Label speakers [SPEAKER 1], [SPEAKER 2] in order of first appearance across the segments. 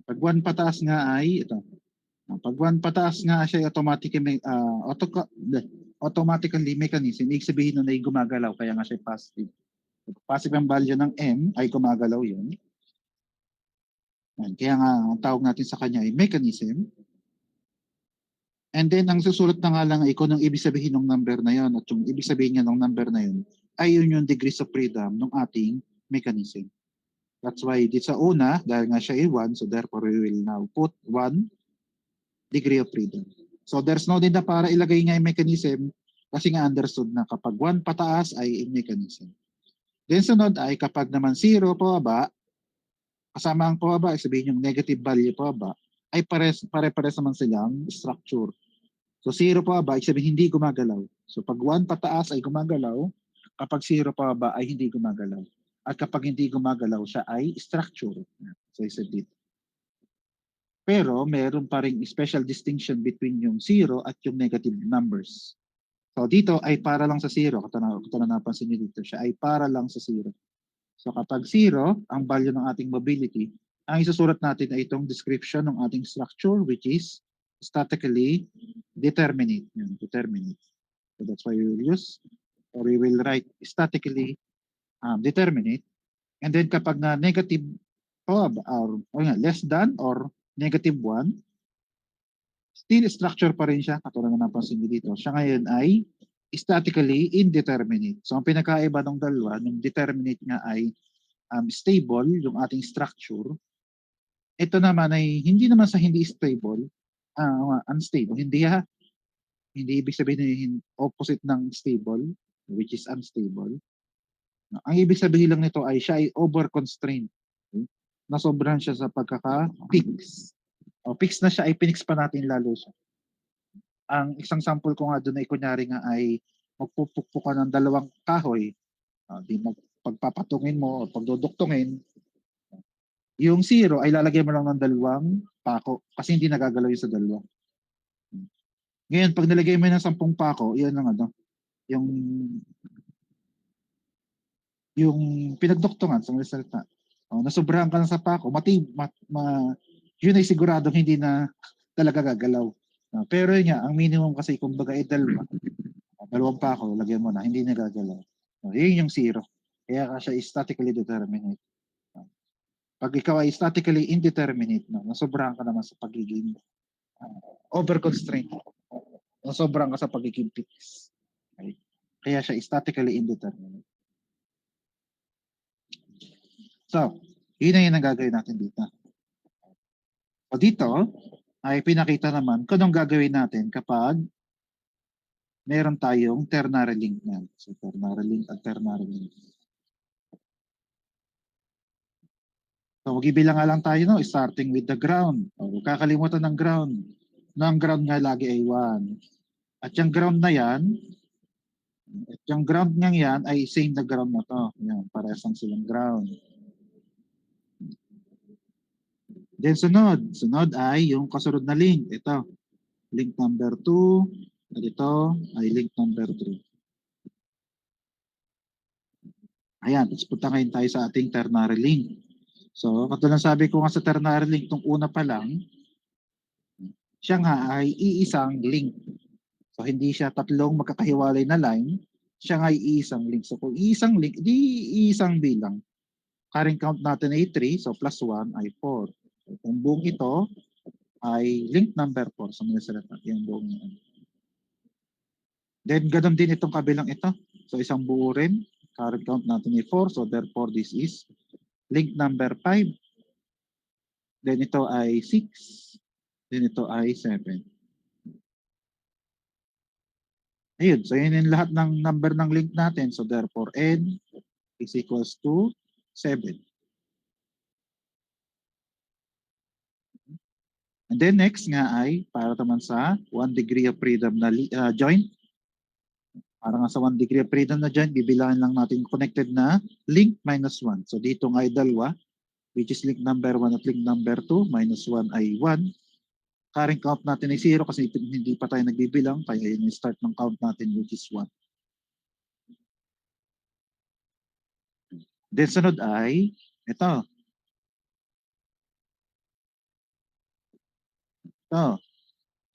[SPEAKER 1] Pag 1 pataas nga ay ito. Pag 1 pataas nga siya automatically mechanism, ibig sabihin nun ay gumagalaw kaya nga siya positive. Positive ang value ng M ay gumagalaw yun. Kaya nga ang tawag natin sa kanya ay mechanism. And then ang susulat na nga lang ay kung ang ibig sabihin ng number na yun at yung ibig sabihin niya ng number na yun ay yun yung degrees of freedom ng ating mechanism. That's why dito sa una, dahil nga siya ay 1, so therefore we will now put 1 degree of freedom. So there's no need na para ilagay nga yung mechanism kasi nga understood na kapag 1 pataas ay in mechanism. Then sunod ay kapag naman 0 pababa, kasama ang pababa, sabihin yung negative value pababa, ay pare-pares naman silang structure. So 0 pababa, sabihin hindi gumagalaw. So pag 1 pataas ay gumagalaw, kapag 0 pababa ay hindi gumagalaw. At kapag hindi gumagalaw siya ay structure. So isa dito. Pero meron pa ring special distinction between yung 0 at yung negative numbers. So dito ay para lang sa 0. Kung napansin niyo dito, siya ay para lang sa 0. So kapag 0, ang value ng ating mobility, ang isusulat natin ay itong description ng ating structure which is statically determinate. Determinate. So that's why we will use or we will write statically determinate. And then kapag na negative or less than or negative 1, still structure pa rin siya, katulad na napansin niyo dito. Siya ngayon ay statically indeterminate. So ang pinakaiba ng dalawa, ng determinate nga ay stable, yung ating structure. Ito naman ay hindi naman sa hindi stable, unstable. Hindi ibig sabihin opposite ng stable, which is unstable. Ang ibig sabihin lang nito ay siya ay over-constrained. Okay? Nasobrahan siya sa pagkaka-fix. O fix na siya ay pinix pa natin lalo siya. Ang isang sample ko nga doon ay kunyari nga ay magpupukpuk ka ng dalawang kahoy, di pagpapatungin mo o pagduduktungin, yung 0 ay lalagyan mo lang ng dalawang pako kasi hindi nagagalaw yung sa dalawa. Ngayon, pag nilagay mo ng 10 pako, yun ang yung pinagduktungan sa salita. Nasobrahan ka na sa pako, yun ay siguradong hindi na talaga gagalaw. Pero yun nga, ang minimum kasi kumbaga ay dalawang pako, lagyan mo na, hindi na gagalaw. Yun yung 0. Kaya siya is statically determinate. Pag ikaw ay statically indeterminate, nasobrahan ka naman sa pagiging over-constraint. Nasobrahan ka sa pagiging fix. Okay? Kaya siya is statically indeterminate. So, yun na yun ang gagawin natin dito. O dito, ay pinakita naman kung anong gagawin natin kapag meron tayong ternary link na. So, ternary link at ternary link. So, mag-ibilang nga lang tayo, no? Starting with the ground. O, kakalimutan ng ground. No, ang ground nga lagi ay 1. At yung ground na yan, ay same na ground na to. Yan, parehas lang silang ground. Then sunod ay yung kasunod na link. Ito, link number 2. At ito ay link number 3. Ayan, tapos punta ngayon tayo sa ating ternary link. So, katulad sabi ko nga sa ternary link, itong una pa lang, siya nga ay iisang link. So, hindi siya tatlong magkakahiwalay na line, siya nga ay iisang link. So, kung iisang link, di iisang bilang. Current count natin ay 3, so plus 1 ay 4. So, kung buong ito ay link number 4. So, manasalata yung buong yan. Then, ganun din itong kabilang ito. So, isang buo rin. Current count natin ay 4. So, therefore, this is link number 5. Then, ito ay 6. Then, ito ay 7. Ayun. So, yun yung lahat ng number ng link natin. So, therefore, n is equals to 7. And then next nga ay para naman sa 1 degree of freedom na joint. Para nga sa 1 degree of freedom na joint, bibilangan lang natin connected na link minus 1. So dito nga ay dalawa, which is link number 1 at link number 2. Minus 1 ay 1. Current count natin ay 0 kasi hindi pa tayo nagbibilang. Kaya yun yung start ng count natin which is 1. Then sunod ay ito. Oh.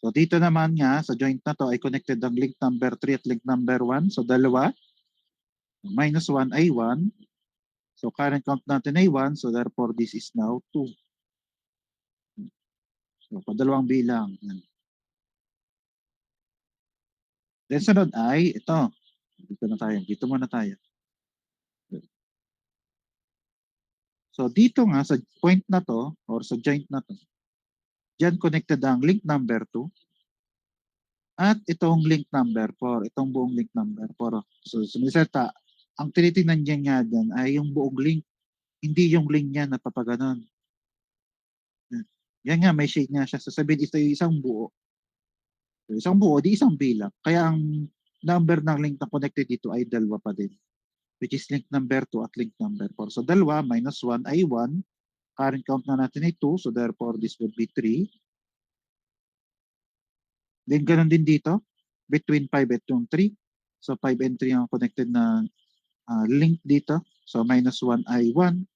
[SPEAKER 1] So dito naman nga sa joint na to ay connected ang link number 3 at link number 1. So dalawa. Minus 1 ay 1. So current count natin ay 1. So therefore this is now 2. So padalawang bilang. Then sunod ay ito. Dito na tayo. Dito muna tayo. So dito nga sa point na to or sa joint na to, dyan connected ang link number 2 at itong link number 4. Itong buong link number 4. So sumiseta, ang tinitingnan niya nga dyan ay yung buong link. Hindi yung link niya na papaganon. Yan nga, may shade nga siya. Sasabihin ito yung isang buo. So, isang buo, di isang bilang. Kaya ang number ng link na connected dito ay dalawa pa din. Which is link number 2 at link number 4. So dalawa minus 1 ay 1. Current count na natin ay 2. So therefore this would be 3. Then ganun din dito. Between 5 at yung 3. So 5 and 3 ang connected na link dito. So minus 1 ay 1.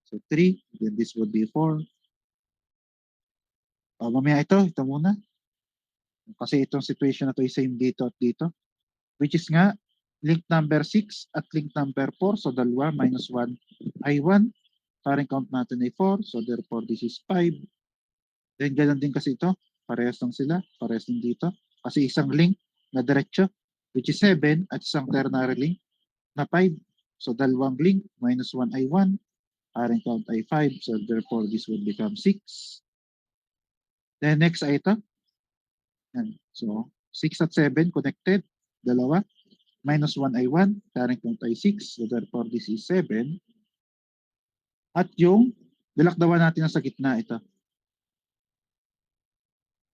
[SPEAKER 1] So 3. Then this would be 4. Mamaya ito muna. Kasi itong situation na to is same dito at dito. Which is nga, link number 6 at link number 4. So dalawa minus 1 ay 1. Current count natin ay 4. So therefore this is 5. Then ganun din kasi ito. Parehas lang sila. Parehas din dito. Kasi isang link na diretso which is 7 at isang ternary link na 5. So dalawang link minus 1 ay 1. Current count ay 5. So therefore this will become 6. Then next ay ito. So 6 at 7 connected. Dalawa. Minus 1 ay 1. Current count ay 6. So therefore this is 7. At yung dilakdawan natin sa gitna ito.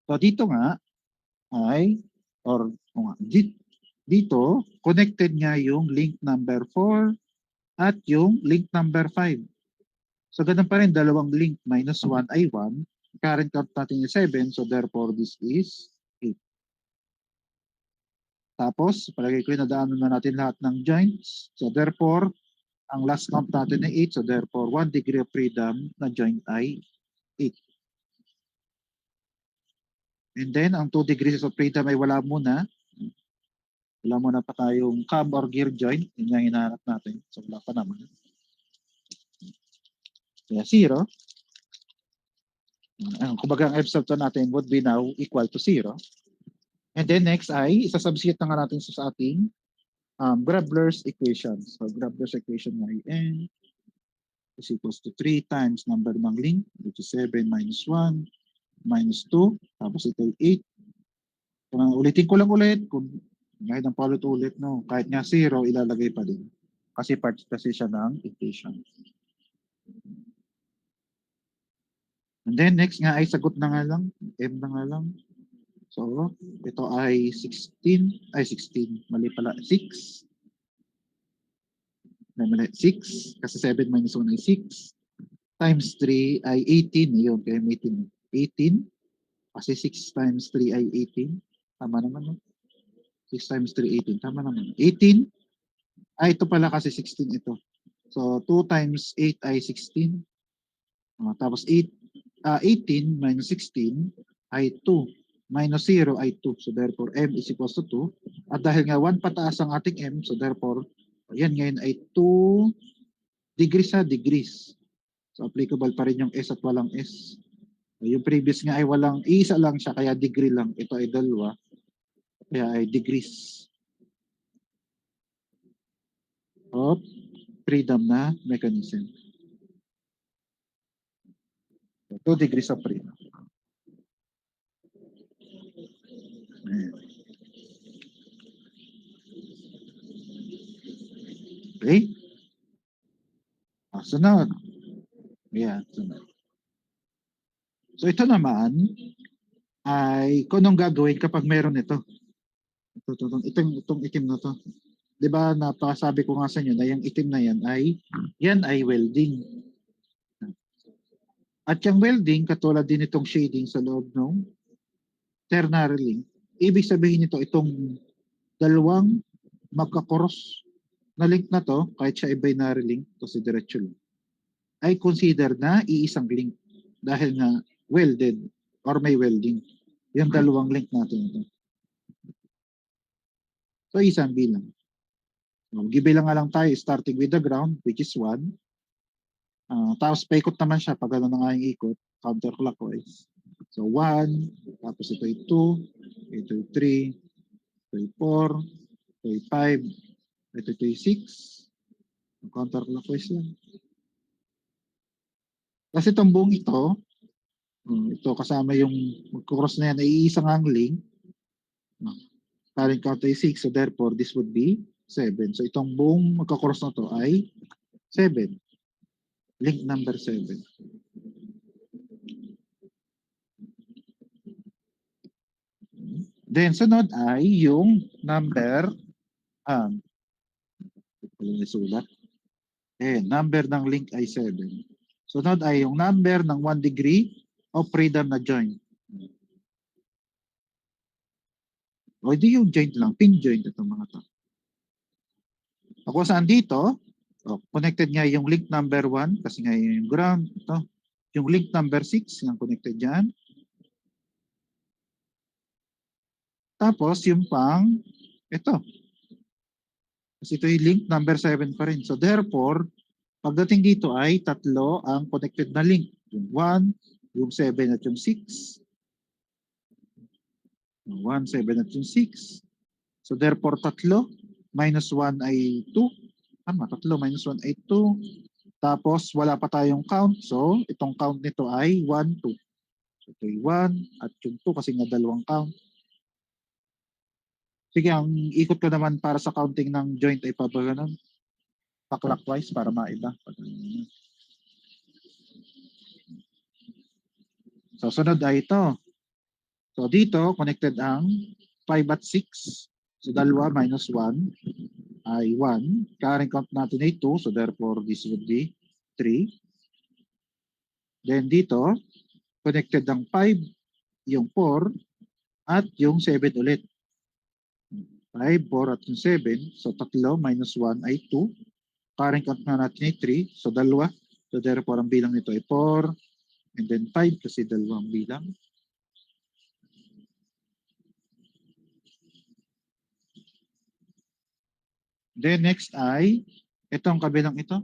[SPEAKER 1] So dito nga ay dito connected nga yung link number 4 at yung link number 5. So ganun pa rin, dalawang link minus 1 ay 1. Current count natin is 7. So therefore this is 8. Tapos palagay ko nadaanan na natin lahat ng joints. So therefore ang last count natin ay 8. So therefore 1 degree of freedom na joint ay 8. And then, ang 2 degrees of freedom ay wala muna. Wala muna pa tayong cam or gear joint. Yun yung hinahanap natin. So, wala pa naman. Kaya 0. Kumbaga, ang epsilon natin would be now equal to 0. And then next ay, isasubstitute na nga natin sa ating Grabler's equation. So, Grabler's equation ay n is equals to 3 times number ng link, which is 7 minus 1 minus 2. Tapos ito ay 8. Ulitin ko lang ulit. Kahit ang paulit-ulit, no? Kahit nga 0, ilalagay pa din. Kasi part kasi siya ng equation. And then next nga ay sagot na nga lang. M na nga lang. So, ito ay 16. Ay, 16. Mali pala. 6. Mali. 6. Kasi 7 minus 1 ay 6. Times 3 ay 18. Ayun, kaya may 18. 18. Kasi 6 times 3 ay 18. Tama naman, no? 6 times 3, 18. Tama naman. 18. Ito pala kasi 16 ito. So, 2 times 8 ay 16. Tapos 18 minus 16 ay 2. Minus 0 ay 2. So, therefore, m is equals to 2. At dahil nga 1 pataas ang ating m, so therefore, yan ngayon ay 2 degrees sa degrees. So, applicable pa rin yung s at walang s. Yung previous nga ay walang, isa lang siya, kaya degree lang. Ito ay dalawa. Kaya ay degrees of freedom na mechanism. 2 degrees of freedom. Okay? Sunod. Yeah, sunod. So ito naman ay kung anong gagawin kapag meron ito. Itong itim na to. 'Di ba napasabi ko nga sa inyo na yung itim na yan ay welding. At yung welding katulad din itong shading sa loob ng ternary link. Ibig sabihin nito itong dalawang magka-cross na link na to, kahit siya ay binary link kasi diretso lang, ay consider na iisang link dahil nga welded or may welding. Yung dalawang link natin ito. So, isang bilang. Gibilang nga lang tayo starting with the ground, which is 1. Tapos paikot naman siya pag ano na nga yung ikot, counterclockwise. So 1, tapos ito ay 2, ito ay 3, ito ay 4, ito ay 5, ito ay 6. Counterclockwise lang. Kasi itong buong ito kasama yung magkukross na yan, ay iisang ang link. Current count ay 6, so therefore this would be 7. So itong buong magkukross na to ay 7. Link number 7. Then sunod ay yung number sulat. Number ng link ay 7. Sunod ay yung number ng 1 degree of freedom na joint. O di yung joint lang, pin joint itong mga to. Ako saan dito? Connected nga yung link number 1 kasi nga yung ground. Ito. Yung link number 6 yung connected dyan. Tapos yung pang ito. Kasi ito yung link number 7 pa rin. So therefore, pagdating dito ay tatlo ang connected na link. Yung 1, yung 7 at yung 6. 1, 7 at yung 6. So therefore, tatlo minus 1 ay 2. Tama, tatlo minus 1 ay 2. Tapos wala pa tayong count. So itong count nito ay 1, 2. So ito ay 1 at yung 2 kasi nga dalawang count. Sige, ang ikot ko naman para sa counting ng joint ay pabaganon. Pa-clockwise para maiba. So sunod ay ito. So dito, connected ang 5 at 6. So dalawa minus 1 ay 1. Current count natin ay 2. So therefore, this would be 3. Then dito, connected ang 5, yung 4, at yung 7 ulit. 5, 4, at yung 7. So tatlo minus 1 ay 2. Current count na natin ay 3. So dalawa. So therefore, ang bilang nito ay 4. And then 5 kasi dalawang bilang. Then next ay, itong kabilang ito.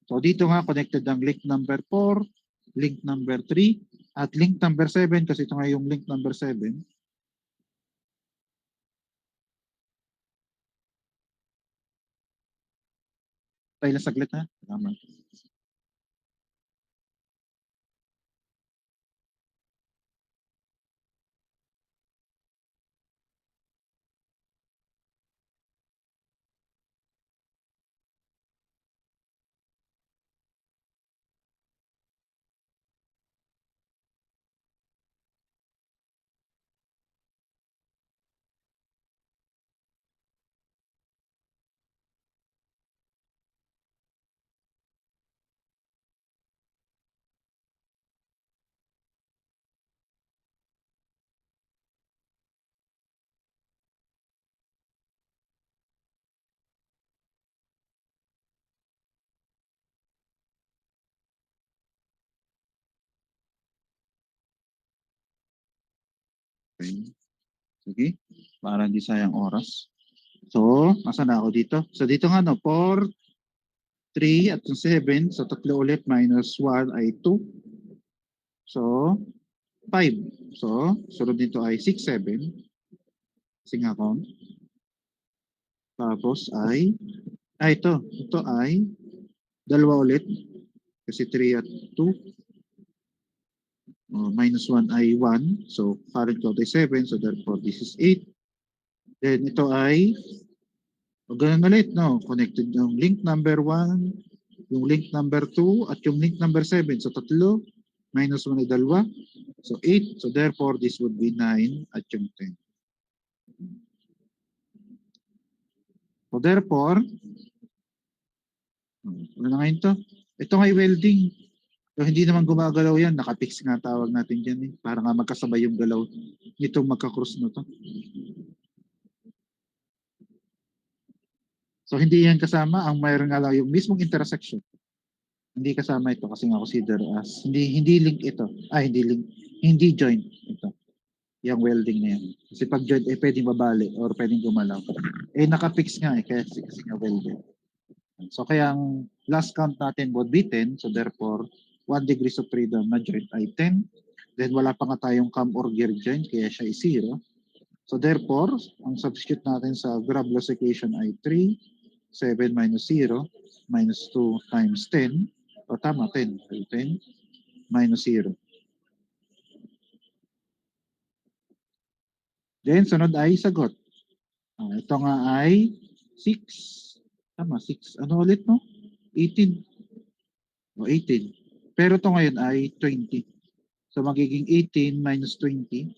[SPEAKER 1] So dito nga connected ang link number 4, link number 3, at link number 7 kasi ito nga yung link number 7. Tayo lang saglit ha. Tama. Okay. Sige. Para hindi sayang oras. So, masa na ako dito? So dito nga no, 4, 3 at 7. So tatlo ulit minus 1 ay 2. So 5. So sunod dito ay 6, 7. Kasi nga count. Tapos ay ito ay dalawa ulit. Kasi 3 at 2. Minus 1 ay 1. So current count ay 7. So therefore this is 8. Then ito ay ganun ulit, no? Connected yung link number 1, yung link number 2, at yung link number 7. So tatlo, minus 1 ay dalawa. So 8. So therefore, this would be 9 at yung 10. So therefore, ano na ngayon to? Ito nga welding. So hindi naman gumagalaw yan. Nakapix nga tawag natin dyan eh. Para nga magkasabay yung galaw nitong magka-cross na to. So hindi yan kasama ang mayroon nga lang yung mismong intersection. Hindi kasama ito kasi nga consider as hindi link ito. Hindi joint ito. Yung welding na yan. Kasi pag joint pwedeng babali or pwedeng gumalaw. Naka-fix nga kasi nga welding. So kaya ang last count natin would be 10. So therefore, 1 degrees of freedom na joint ay 10. Then wala pa nga tayong cam or gear joint kaya siya ay 0. So therefore, ang substitute natin sa grab loss equation ay 3, 7 minus 0, minus 2 times 10. O tama, 10. 10 minus 0. Then sunod ay sagot. Ito nga ay 6. Tama, 6. Ano ulit no? 18. O 18. Pero ito ngayon ay 20. So magiging 18 minus 20.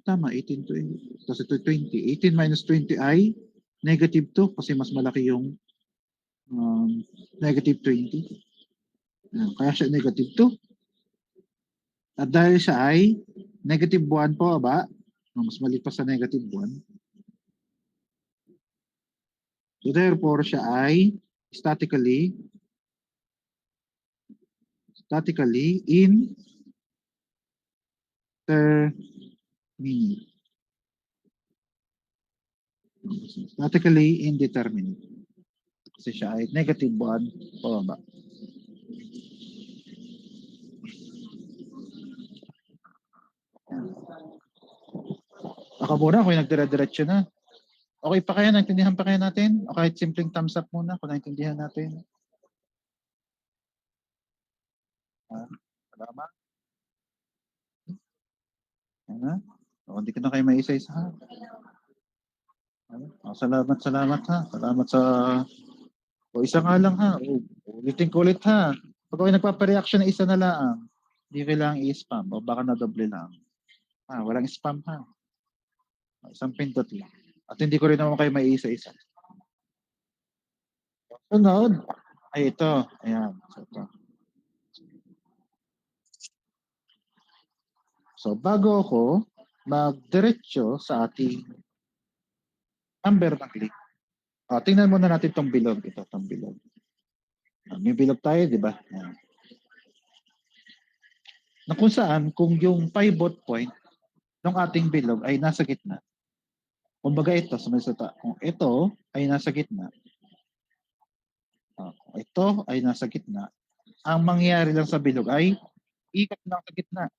[SPEAKER 1] Tama, 18 to 20. Kasi ito 20. 18 minus 20 ay negative 2 kasi mas malaki yung negative 20. Kaya siya negative 2. At dahil siya ay negative 1 po ba? Mas maliit pa sa negative 1. So therefore, siya ay statically indeterminate. Statically indeterminate. Kasi siya ay negative 1 pababa. Ako muna ako yung nagdire-diretso na. Okay pa kaya? Naintindihan pa kaya natin? O kahit simpleng thumbs up muna kung naintindihan natin. Salamat. O, hindi ko na kayo may isa-isa ha. Salamat ha. Salamat sa... O isa nga lang ha. Ulitin ko ulit ha. Pag ako nagpapareaction na isa na lang, hindi kailangang i-spam o baka na doble lang. Walang spam ha. Isang pindot lang. At hindi ko rin naman kayo may isa-isa. Sunod. Ay ito. Ayan. So bago ako magdiretso sa ating number ng click, tingnan muna natin itong bilog. Itong bilog. May bilog tayo, di ba? Na kung saan, kung yung pivot point ng ating bilog ay nasa gitna. Kumbaga ito, kung ito ay nasa gitna, ito ay nasa gitna, ang mangyayari lang sa bilog ay ikot lang sa gitna.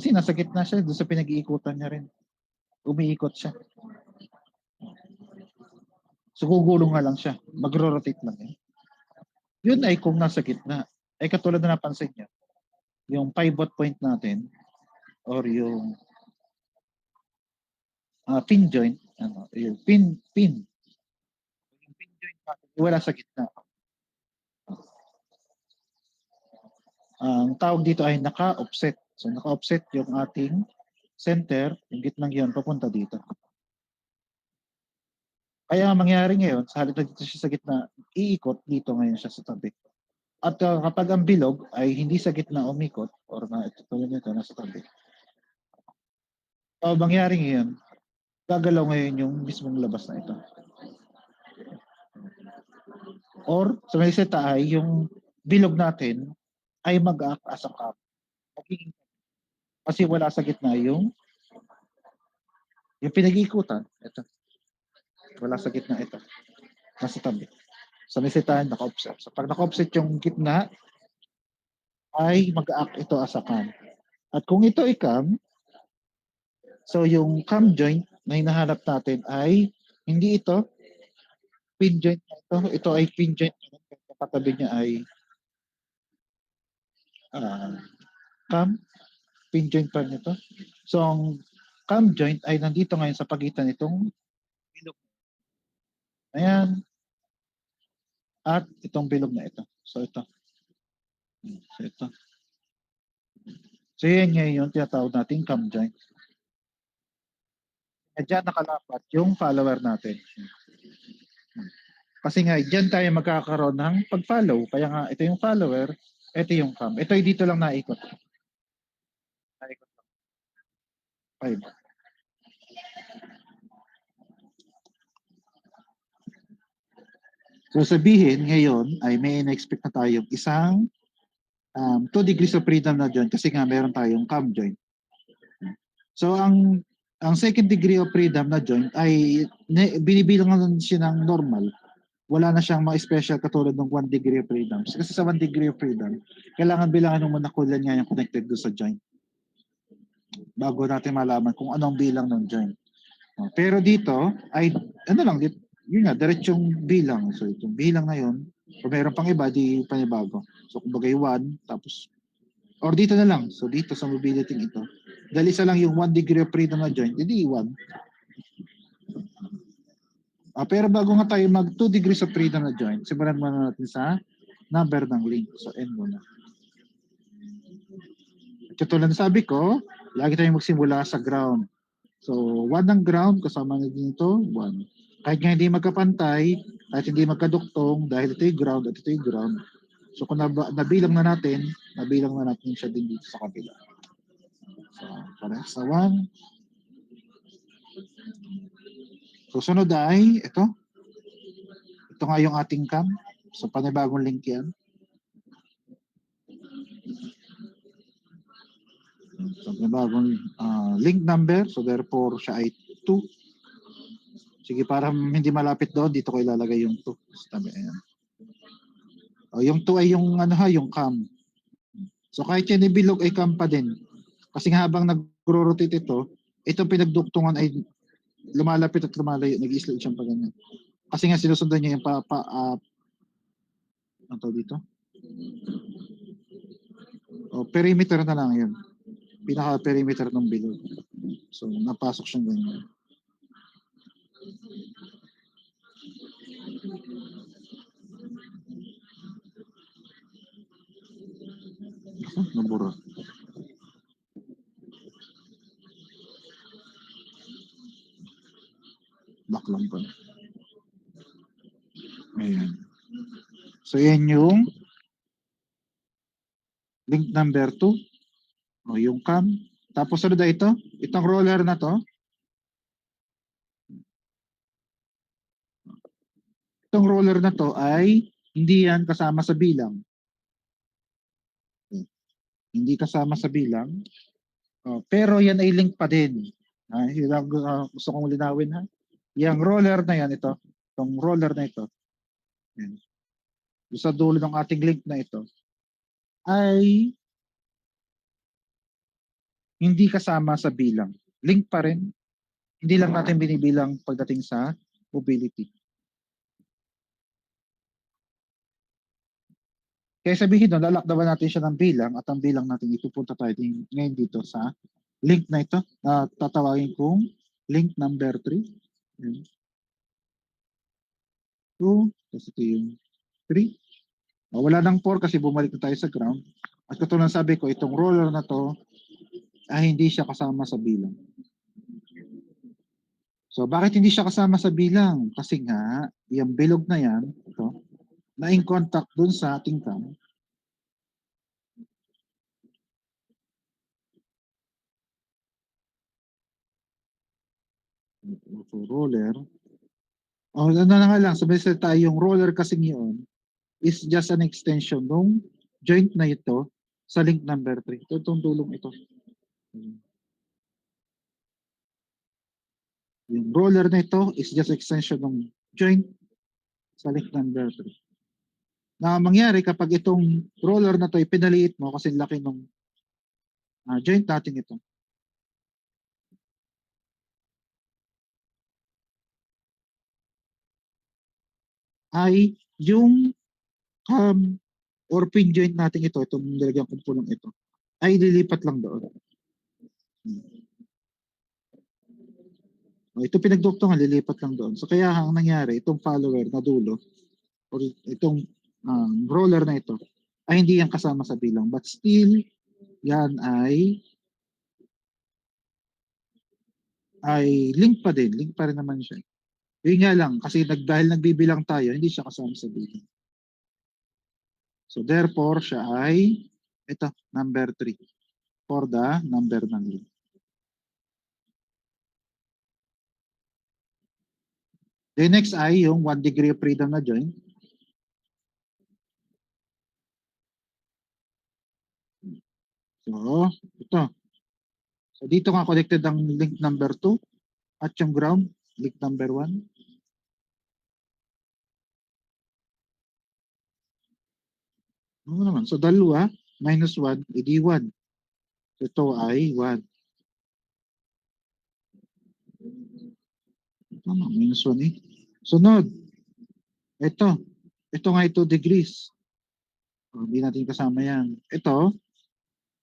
[SPEAKER 1] Kasi nasa gitna siya, doon sa pinag-iikutan niya rin. Umiikot siya. So gugulong nga lang siya. Magro-rotate lang eh. Yun ay kung nasa gitna. Ay katulad na napansin niyo, yung pivot point natin or yung pin joint, yung pin. Yung pin joint natin, wala sa gitna. Ang tawag dito ay naka-offset. So naka-offset yung ating center, yung gitnang yun, papunta dito. Kaya ang mangyayari ngayon, sa halip na dito siya sa gitna, iikot dito ngayon siya sa tabi. At kapag ang bilog ay hindi sa gitna umikot, or na ito tulad nito, nasa tabi. So mangyayari ngayon, gagalaw ngayon yung mismong labas na ito. Or sa may seta ay yung bilog natin ay mag-act as a cup. Kasi wala sa gitna yung pinag-iikutan. Ito. Wala sa gitna ito. Nasa tabi. Sa may setahan, naka-offset. So pag naka-offset yung gitna, ay mag-act ito as a cam. At kung ito ay cam, so yung cam joint na hinahanap natin ay hindi ito pin joint na ito. Ito ay pin joint. Katabi niya ay cam, pin joint pa nito. So ang cam joint ay nandito ngayon sa pagitan nitong bilog. Ayan. At itong bilog na ito. So ito. So ito. So yan ngayon tinatawag nating cam joint. At dyan nakalapat yung follower natin. Kasi nga, dyan tayo magkakaroon ng pag-follow. Kaya nga, ito yung follower, ito yung cam. Ito ay dito lang naikot. Naikot lang. 5. . . . . . . . . . . . . . . . . . . . . . . . . . . . . . . . . . . . . . . . . . . . . . . . . . . . . . . . . . . . . So sabihin ngayon ay may in-expect na tayong isang 2 degrees of freedom na joint kasi nga meron tayong cam joint. So ang second degree of freedom na joint ay binibilang lang siya ng normal. Wala na siyang mga special katulad ng 1 degree of freedom. Kasi sa 1 degree of freedom, kailangan bilangan ng monocular niya yung connected doon sa joint. Bago natin malaman kung anong bilang ng joint. Pero dito ay ano lang, yun nga, diretsong bilang. So itong bilang na yun, kung meron pang iba, di panibago. So kumbaga 1, tapos or dito na lang. So dito sa mobility ito, dahil isa lang yung 1 degree of freedom na joint, hindi 1. Pero bago nga tayo mag 2 degrees of freedom na joint, simulan muna natin sa number ng link. So N muna. At katulad na sabi ko, lagi tayong magsimula sa ground. So 1 ang ground, kasama na din ito, 1. Kahit nga hindi magkapantay, kahit hindi magkaduktong, dahil ito yung ground at ito yung ground. So kung nabilang na natin siya din dito sa kabila. So para sa 1. Susunod ay ito. Ito nga yung ating cam. So panibagong link yan. So panibagong link number. So therefore siya ay 2. Sige, para hindi malapit doon, dito ko ilalagay yung 2. Tabi, ayan. Yung 2 ay yung yung cam. So kahit yan ibilog ay cam pa din. Kasi nga habang nagro-rotate ito, itong pinagduktungan ay lumalapit at lumalayo, nag-i-slide siyang pa ganyan. Kasi nga sinusundan niya yung ano dito? Perimeter na lang yun. Pinaka-perimeter ng bilog. So napasok siyang ganyan. Nabura. Back lang pa. Ayan. So yan yung link number 2. Yung cam. Tapos ano na ito? Itong roller na to. Itong roller na to ay hindi yan kasama sa bilang. Hindi kasama sa bilang. Pero yan ay link pa din. Gusto kong linawin ha. Yung roller na yan, ito. Itong roller na ito. Yan. Sa dulo ng ating link na ito ay hindi kasama sa bilang. Link pa rin. Hindi lang natin binibilang pagdating sa mobility. Kaya sabihin doon, lalakdawan natin siya ng bilang at ang bilang natin ipupunta tayo ngayon dito sa link na ito na tatawagin kong link number 3. 2, tapos ito yung 3. Wala nang 4 kasi bumalik na tayo sa ground. At katulad sabi ko, itong roller na to ay hindi siya kasama sa bilang. So bakit hindi siya kasama sa bilang? Kasi nga, yung bilog na yan, ito, na in contact dun sa ating cam. So roller. Ano na nga lang, sabi sa tayo, yung roller kasi yun is just an extension ng joint na ito sa link number 3. Ito itong tulong ito. Yung roller na ito is just extension ng joint sa link number 3. Na mangyari kapag itong roller na to ipinaliit mo kasi laki ng joint natin ito. Ay yung or pin joint natin ito, itong nilagyan kong pulong ito, ay lilipat lang doon. Ito pinagduktungan, lilipat lang doon. So kaya ang nangyari, itong follower na dulo, or itong roller na ito, ay hindi yan kasama sa bilang. But still, yan ay link pa din. Link pa rin naman siya. Yun nga lang, kasi dahil nagbibilang tayo, hindi siya kasama sa bilang. So therefore, siya ay, ito, number 3. For the number ng link. The next ay yung 1 degree of freedom na joint. So, ito. So, dito nga connected ang link number 2 at yung ground, link number 1. Ano naman? So, dalawa minus 1, edi 1. So, ito ay 1. Tama, minus 1 eh. Sunod, ito. Ito nga 2 degrees. So, hindi natin kasama yan. Ito,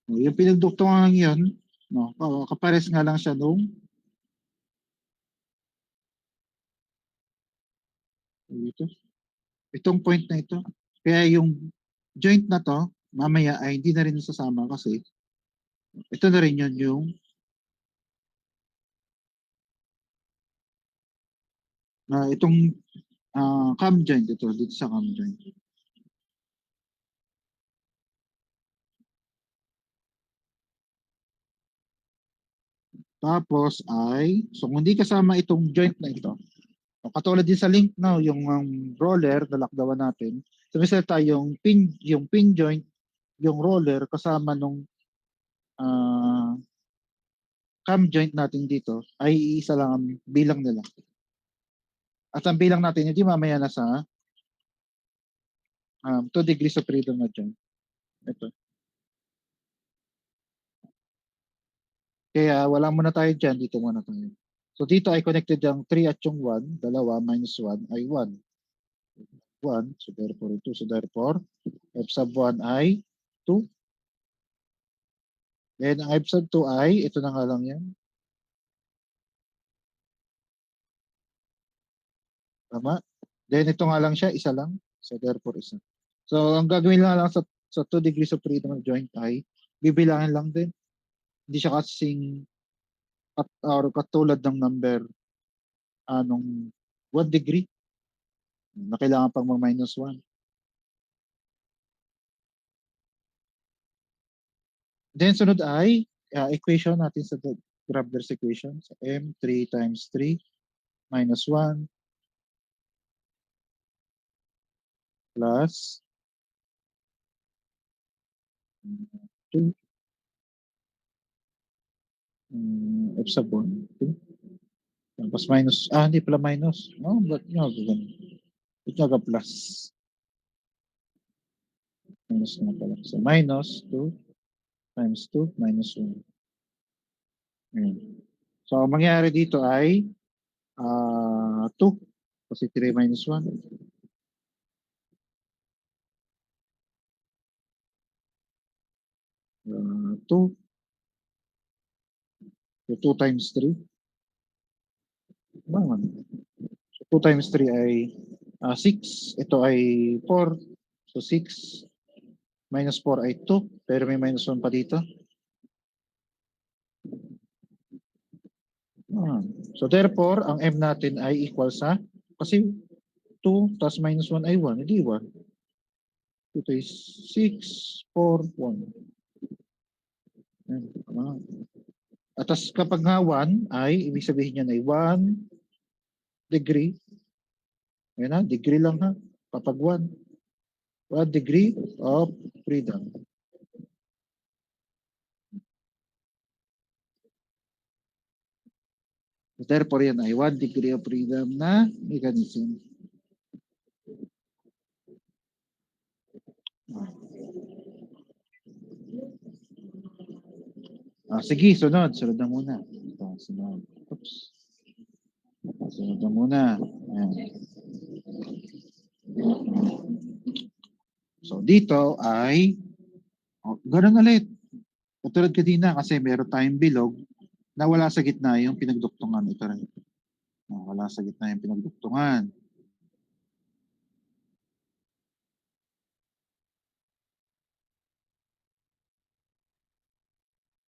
[SPEAKER 1] yung pinagduktungan yan, no, kapares nga lang siya nung ito. Itong point na ito. Kaya yung joint na to, mamaya ay hindi na rin sasama kasi ito na rin yun yung itong cam joint ito dito sa cam joint. Tapos ay, so kung hindi kasama itong joint na ito, katulad din sa link now, yung roller na lockdown natin, so may yung pin joint, yung roller kasama nung uh, cam joint natin dito ay isa lang ang bilang nila. At ang bilang natin, hindi mamaya na sa 2 degrees of freedom na dyan. Ito. Kaya wala muna tayo dyan, dito muna tayo. So dito ay connected yung 3 at yung 1, dalawa minus 1 ay 1. 1, so therefore 2, so therefore f sub 1 ay 2. Then ang f sub 2 ay, ito na nga lang yan. Tama? Then ito nga lang siya, isa lang. So therefore isa. So ang gagawin lang sa 2 degrees of freedom of joint ay bibilangin lang din. Hindi siya kasing or katulad ng number nung 1 degree na kailangan pang mag-minus 1. Then sunod ay equation natin sa Grabler's equation. So m3 times 3 minus 1 plus 2 f sub 1. 2. Tapos minus, hindi pala minus. No, ba't nyo ganun? Ba't nyo plus? Minus na pala. So minus 2 times 2 minus 1. Ayan. So ang mangyayari dito ay 2 kasi 3 minus 1. 2. So 2 times 3. Naman. So 2 times 3 ay 6. Ito ay 4. So 6 minus 4 ay 2. Pero may minus 1 pa dito. So therefore, ang m natin ay equal sa, kasi 2 plus minus 1 ay 1. Hindi 1. 2 is 6, 4, 1. At as kapag nga 1 ay, ibig sabihin niyan ay 1 degree. Ayan na, degree lang ha. Kapag 1. 1 degree of freedom. Therefore, yan ay 1 degree of freedom na mechanism. Sige, sunod. Sunod na muna. Sunod. Oops. Sunod na muna. Ayan. So, dito ay ganun ulit. Katulad kanina kasi meron tayong bilog na wala sa gitna yung pinagduktungan. Ito rin. Wala sa gitna yung pinagduktungan.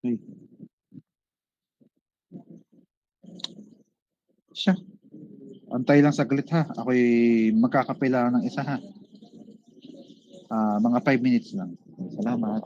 [SPEAKER 1] Okay. Siya. Antay lang saglit ha. Ako'y magkakape lang ng isa ha. Mga 5 minutes lang. Salamat.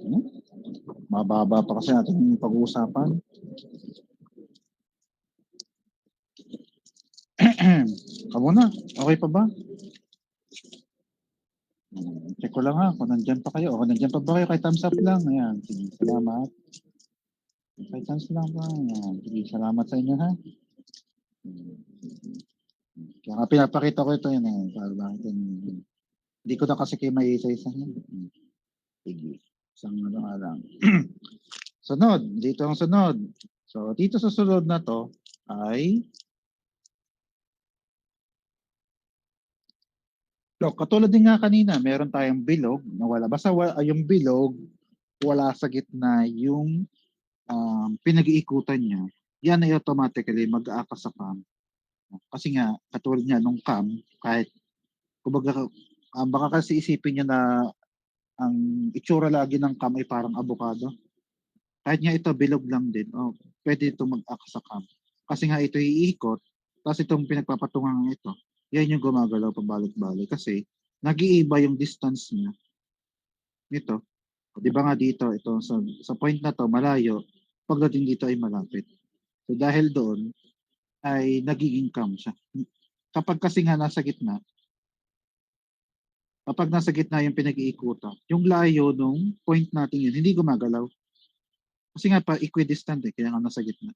[SPEAKER 1] Hmm? Mababa pa kasi natin yung pag-uusapan. Kamu na, okay pa ba? Check ko lang ha, kung nandyan pa kayo. O, nandyan pa ba kayo? Kay thumbs up lang. Ayan, sige, salamat. Kay thumbs lang pa. Ayan, sige, salamat sa inyo ha. Kaya nga pinapakita ko ito yun. Para bakit yun. Hindi ko na kasi kayo may isa-isa yan. Sige, isang ano nga lang. Sunod, dito ang sunod. So, dito sa sunod na to ay so, katulad din nga kanina, meron tayong bilog na wala. Basta yung bilog, wala sa gitna yung pinag-iikutan niya. Yan ay automatically mag-aakas sa cam. Kasi nga, katulad niya nung cam, kahit, kumbaga, baka kasi isipin niya na ang itsura lagi ng cam ay parang avocado. Kahit nga ito, bilog lang din. Pwede ito mag-akas sa cam. Kasi nga ito iikot, tapos itong pinagpapatungan ito, yan yung gumagalaw pabalik-balik kasi nag-iiba yung distance niya nito. Di ba nga dito, ito sa point na to, malayo, pagdating dito ay malapit. So dahil doon, ay nagiging cam siya. Kapag kasi nga nasa gitna, kapag nasa gitna yung pinag-iikutan, yung layo nung point natin yun, hindi gumagalaw. Kasi nga pa equidistant kaya nga nasa gitna.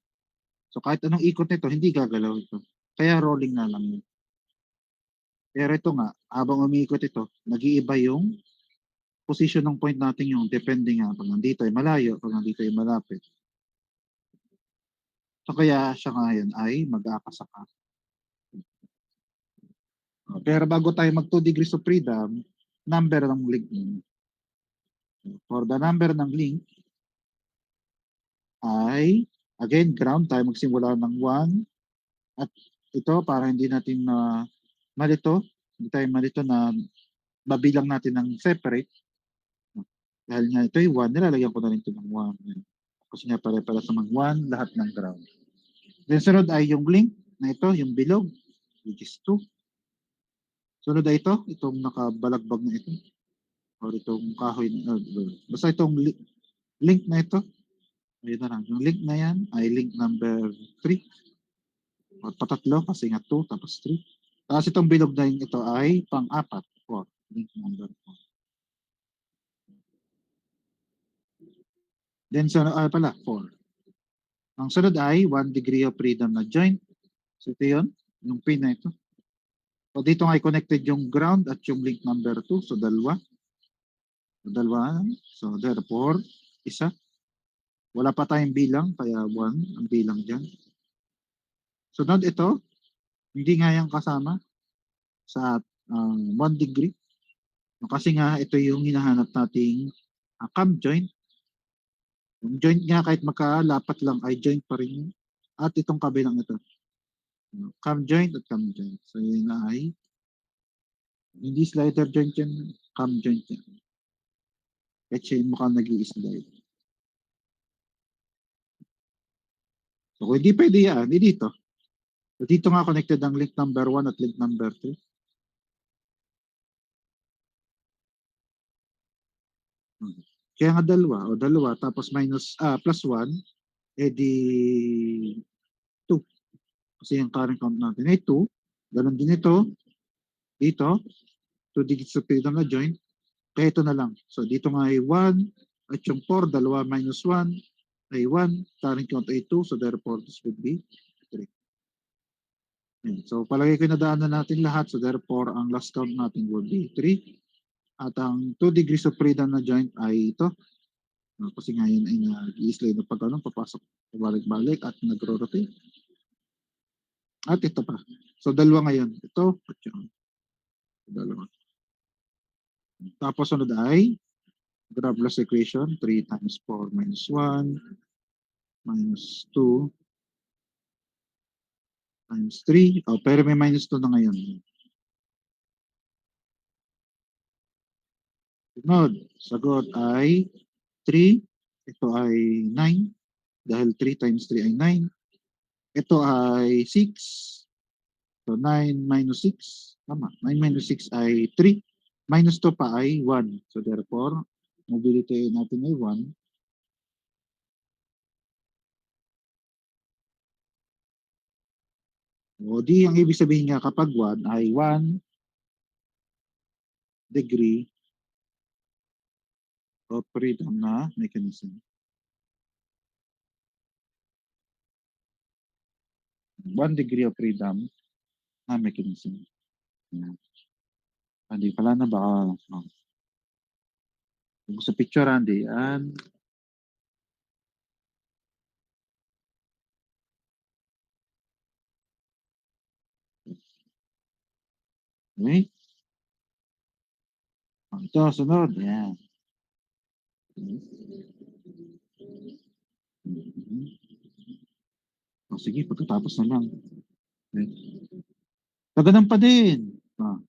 [SPEAKER 1] So kahit anong ikot nito, hindi gagalaw ito. Kaya rolling na lang yun. Pero ito nga, habang umiikot ito, nag-iiba yung position ng point natin yung depende nga pag nandito ay malayo, pag nandito ay malapit. So kaya siya ngayon ay mag-aakasaka. Pero bago tayo mag 2 degrees of freedom, number ng link. For the number ng link ay, again, ground tayo magsimula ng 1. At ito, para hindi natin malito, hindi tayo malito na mabilang natin ng separate. Dahil nga ito ay 1, nilalagyan ko na rin ito ng 1. Kasi nga pare-pare sa mga 1, lahat ng ground. Then sunod ay yung link na ito, yung bilog, which is 2. Sunod ay ito, itong nakabalagbag na ito. Or itong kahoy na, basta itong link na ito. Ayun na lang. Yung link na yan ay link number 3. O patatlo kasi nga 2 tapos 3. Tapos itong bilog na ito ay pang-apat. 4. Link number 4. Then sunod pala, 4. Ang sunod ay 1 degree of freedom na joint. So ito yun, yung pin na ito. So dito ay connected yung ground at yung link number 2. So dalawa. So therefore, isa. Wala pa tayong bilang, kaya 1 ang bilang dyan. Sunod ito, hindi nga yung kasama sa 1 degree. Kasi nga ito yung hinahanap nating cam joint. Yung joint nga kahit magkalapat lang ay joint pa rin yun. At itong kabilang ito. Cam joint at cam joint. So yun ay hindi slider joint yan, cam joint yan. Kahit siya yung mukhang nag-i-slide. So kung hindi pwede yan, hindi dito. So dito nga connected ang link number 1 at link number 2. Kaya nga dalawa tapos minus plus 1 edi 2 kasi yung current count natin ay 2. Ganun din ito dito 2 digits of freedom na joint kaya ito na lang. So dito nga ay 1 at yung 4 dalawa minus 1 ay 1, current count ay 2, so therefore this would be 3. So palagay ko nadaanan natin lahat, so therefore ang last count natin would be 3 at ang 2 degrees of freedom na joint ay ito. Kasi ngayon ay nag-i-slide na pag papasok, balik-balik at nagro-rotate. At ito pa. So dalawa ngayon. Ito at yun. Dalawa. Tapos sunod ay Graveloss equation. 3 times 4 minus 1 minus 2 times 3. Pero may minus 2 na ngayon. Sunod. Sagot ay 3. Ito ay 9. Dahil 3 times 3 ay 9. Ito ay 6. So 9 minus 6. Tama. 9 minus 6 ay 3. minus 2 pa ay 1. So therefore, mobility natin ay 1. O di ang ibig sabihin nga kapag 1 ay 1 degree of freedom na mechanism. 1 degree of freedom na mechanism. Yan. Hindi pala na baka kung sa picture hindi yan. Okay? Ito, sunod. Yan. O sige, pagkatapos na lang. Okay. Ganun pa din.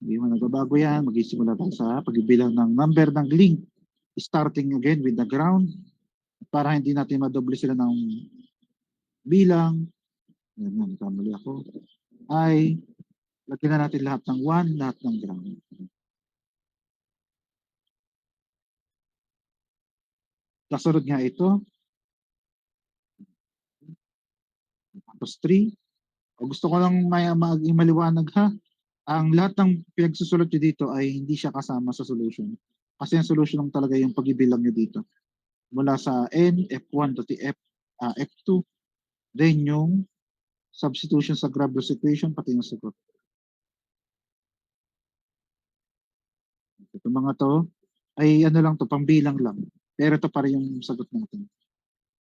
[SPEAKER 1] Hindi mo nagbabago yan. Mag-isimula tayo sa pagbibilang ng number ng link. Starting again with the ground para hindi natin madoble sila ng bilang. Yan, kamali ako. Ay, lagyan na natin lahat ng 1, lahat ng ground. Kasunod nga ito. Tapos 3. O gusto ko lang maliwanag ha. Ang lahat ng pinagsusulat nyo dito ay hindi siya kasama sa solution. Kasi ang solution lang talaga yung pag-ibilang nyo dito. Mula sa N, F1 to F2. Then yung substitution sa Graber's equation, pati yung sagot. Ito mga to, ay ano lang to, pambilang lang. Pero ito pa rin yung sagot natin.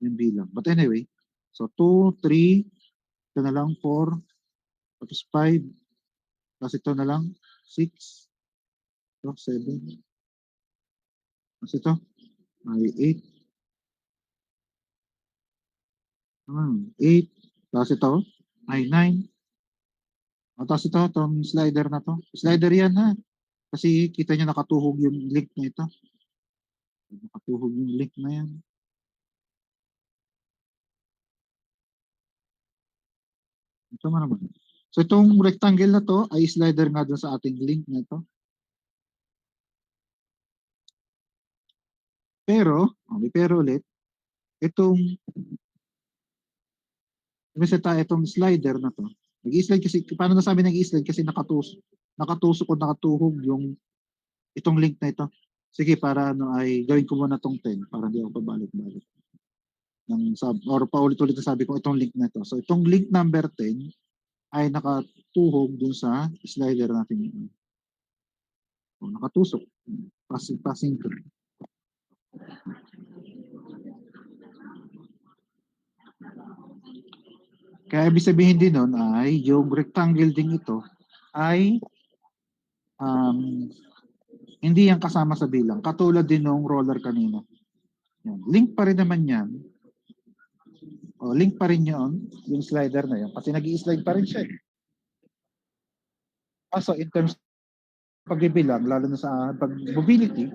[SPEAKER 1] Yung bilang. But anyway, so 2, 3, ito na lang 4, tapos 5, tapos ito na lang 6, ito 7, tapos ito ay 8, 8, tapos ito ay 9, tapos ito, itong slider na to. Slider yan ha. Kasi kita nyo nakatuhog yung link na ito. Nakatuhog yung link na yan. Ito naman. So itong rectangle na to ay slider nga dun sa ating link na ito. Pero, may pero ulit, itong reseta itong slider na to. Nag-i-slide kasi, paano nasabi nag-i-slide? Kasi nakatusok o nakatuhog yung itong link na ito. Sige, para ano ay gawin ko muna tong 10 para hindi ako pabalik-balik. Or paulit-ulit na sabi ko itong link na ito. So itong link number 10 ay nakatuhog dun sa slider natin yun. O, nakatusok. Passing through. Kaya ibig sabihin din nun ay yung rectangle din ito ay hindi yan kasama sa bilang. Katulad din ng roller kanina. Yan. Link pa rin naman yan. O, link pa rin yun, yung slider na yan. Kasi nag-i-slide pa rin siya. So in terms of pagbibilang, lalo na sa pag-mobility,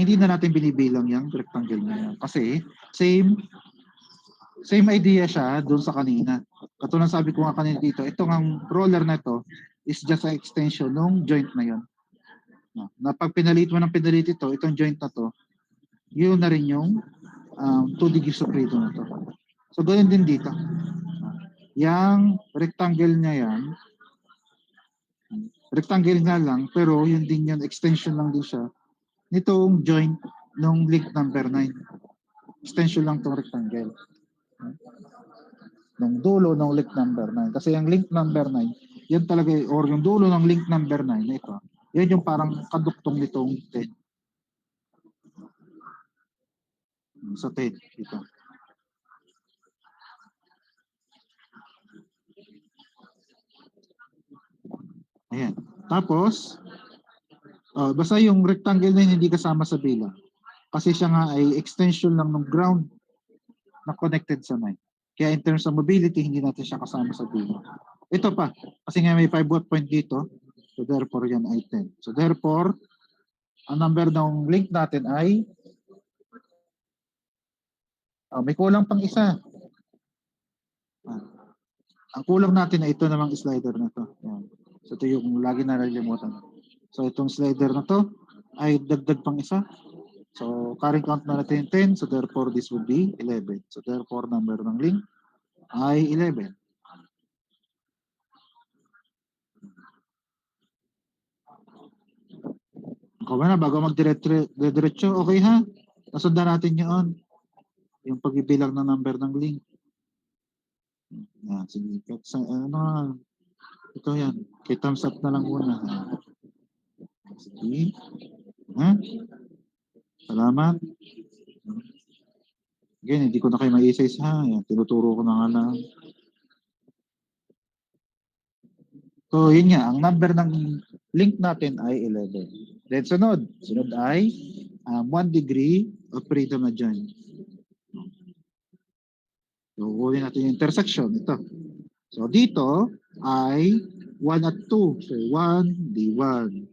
[SPEAKER 1] hindi na natin binibilang yung rectangle na yan. Kasi same idea siya doon sa kanina. Katulad sabi ko nga kanina dito, itong ang roller na to is just an extension ng joint na yon. Na pag pinalit mo ng pinalit ito, itong joint na to, yun na rin yung 2 degrees of freedom na to. So ganoon din dito. Yang rectangle niya yan, rectangle nga lang, pero yun din yan, extension lang din siya nitong joint ng link number 9. Extension lang tong rectangle. Ng dulo ng link number 9. Kasi yung link number 9, yan talaga, or yung dulo ng link number 9 na ito, yan yung parang kaduktong nitong 10. Sa 10, ito. Ayan. Tapos, basta yung rectangle na yun hindi kasama sa bilang. Kasi siya nga ay extension lang ng ground na connected sa 9. Kaya in terms of mobility, hindi natin siya kasama sa bilang. Ito pa, kasi nga may 5 watt point dito, so therefore yan ay 10. So therefore, ang number ng link natin ay may kulang pang isa. Ang kulang natin ay ito namang slider na to. Yan. So ito yung lagi na nalilimutan. So itong slider na to, ay dagdag pang isa. So, current count na natin 10. So, therefore, this would be 11. So, therefore, number ng link ay 11. Ako na, bago mag-diretso, okay ha? Nasundan natin yun. Yung pagbibilang ng number ng link. Yan, sige. Sa, ito yan. Kay thumbs up na lang muna. Sige. Ha? Salamat. Again, hindi ko na kayo ma-isa-isa ha. Yan, tinuturo ko na nga lang. So, yun nga. Ang number ng link natin ay 11. Then, sunod. Sunod ay 1 degree of freedom na dyan. So, kunin natin yung intersection. Ito. So, dito ay 1 at 2. So, 1, D1.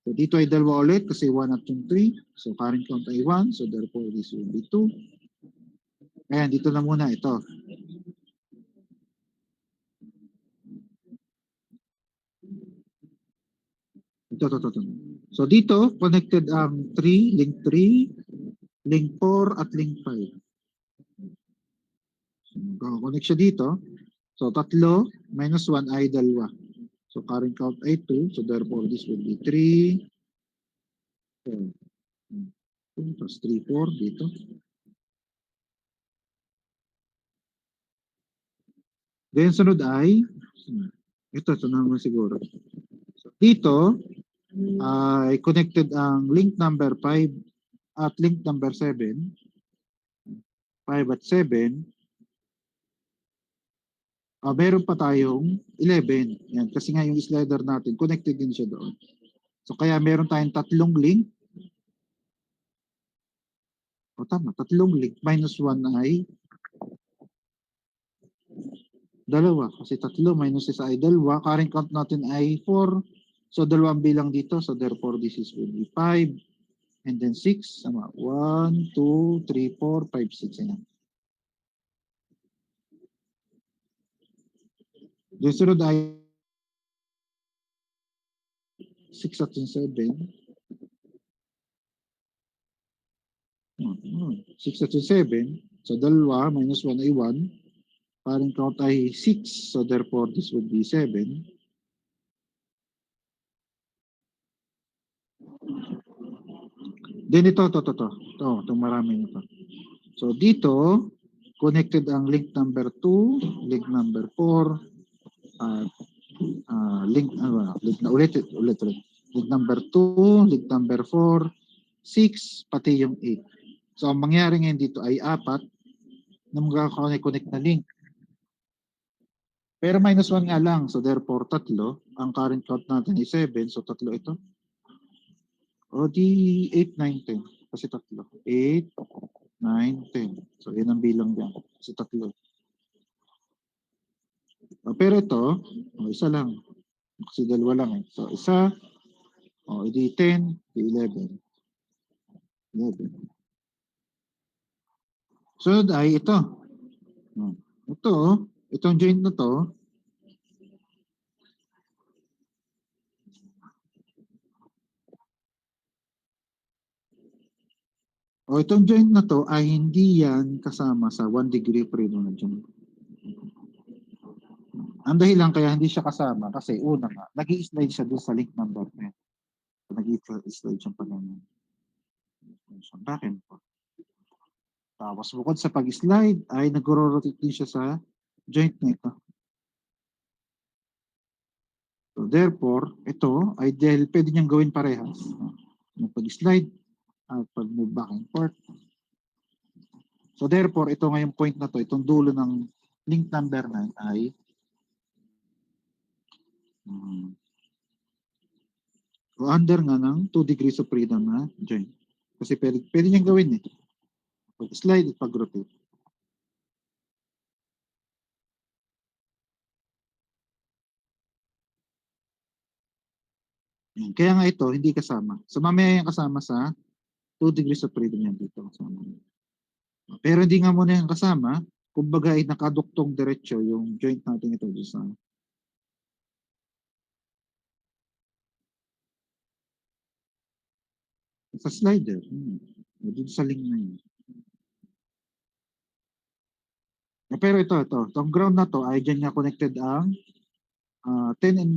[SPEAKER 1] So, dito ay dalawa ulit kasi 1 at 2, 3. So, current count ay 1. So, therefore, this will be 2. Ayan, dito na muna ito. Ito. So, dito, connected ang 3, link 3, link 4, at link 5. So, connect siya dito. So, tatlo minus 1 ay dalawa. So, current count ay 2. So, therefore, this will be 3, 4. 2 plus 3, 4 dito. Then, sunod ay, ito naman siguro. So, dito, ay connected ang link number 5 at link number 7. 5 at 7. Meron pa tayong 11. Yan, kasi nga yung slider natin, connected din siya doon. So, kaya meron tayong tatlong link. O tama, tatlong link. Minus 1 ay dalawa. Kasi tatlo minus isa ay dalawa. Current count natin ay 4. So, dalawang bilang dito. So, therefore, this is will be 5. And then 6. 1, 2, 3, 4, 5, 6. Ayan. Then, sunod ay 6 at 7. 6 at 7. So, dalawa minus 1 ay 1. Parang count ay 6. So, therefore, this would be 7. Then, ito. Itong maraming ito. So, dito, connected ang link number 2, link number 4, link na ulit. Link number 2, link number 4, 6, pati yung 8. So, ang mangyari ngayon dito ay 4 na magkakonnect na link. Pero minus 1 nga lang. So, therefore, 3. Ang current count natin ay 7. So, 3 ito. O di 8, 9, 10. Kasi 3. 8, 9, 10. So, yun ang bilang dyan. Kasi 3. Pero ito, isa lang. Kasi dalawa lang eh. So, isa, edi 10, di 11. 11. So, ay ito. Itong joint na to, itong joint na to ay hindi yan kasama sa 1 degree freedom na joint. Ang dahilan kaya hindi siya kasama kasi una nga, nag-i-slide siya doon sa link number 10. So, nag-i-slide siya pa naman. Bakit po? Tapos bukod sa pag-slide ay nag-rotate din siya sa joint na ito. So therefore, ito ay dahil pwede niyang gawin parehas. Yung pag-slide at pag-move back and forth. So therefore, ito ngayong point na to, itong dulo ng link number 9 ay under nga ng 2 degrees of freedom na joint. Kasi pwede niyang gawin eh. Pag-slide at pag-rotate. Kaya nga ito, hindi kasama. So mamaya yung kasama sa 2 degrees of freedom yan dito. Pero hindi nga muna yung kasama, kumbaga ay nakaduktong diretsyo yung joint natin ito sa Sa slider. Dito sa link na yun. Pero ito. Itong ground na to ay dyan nga connected ang 10 and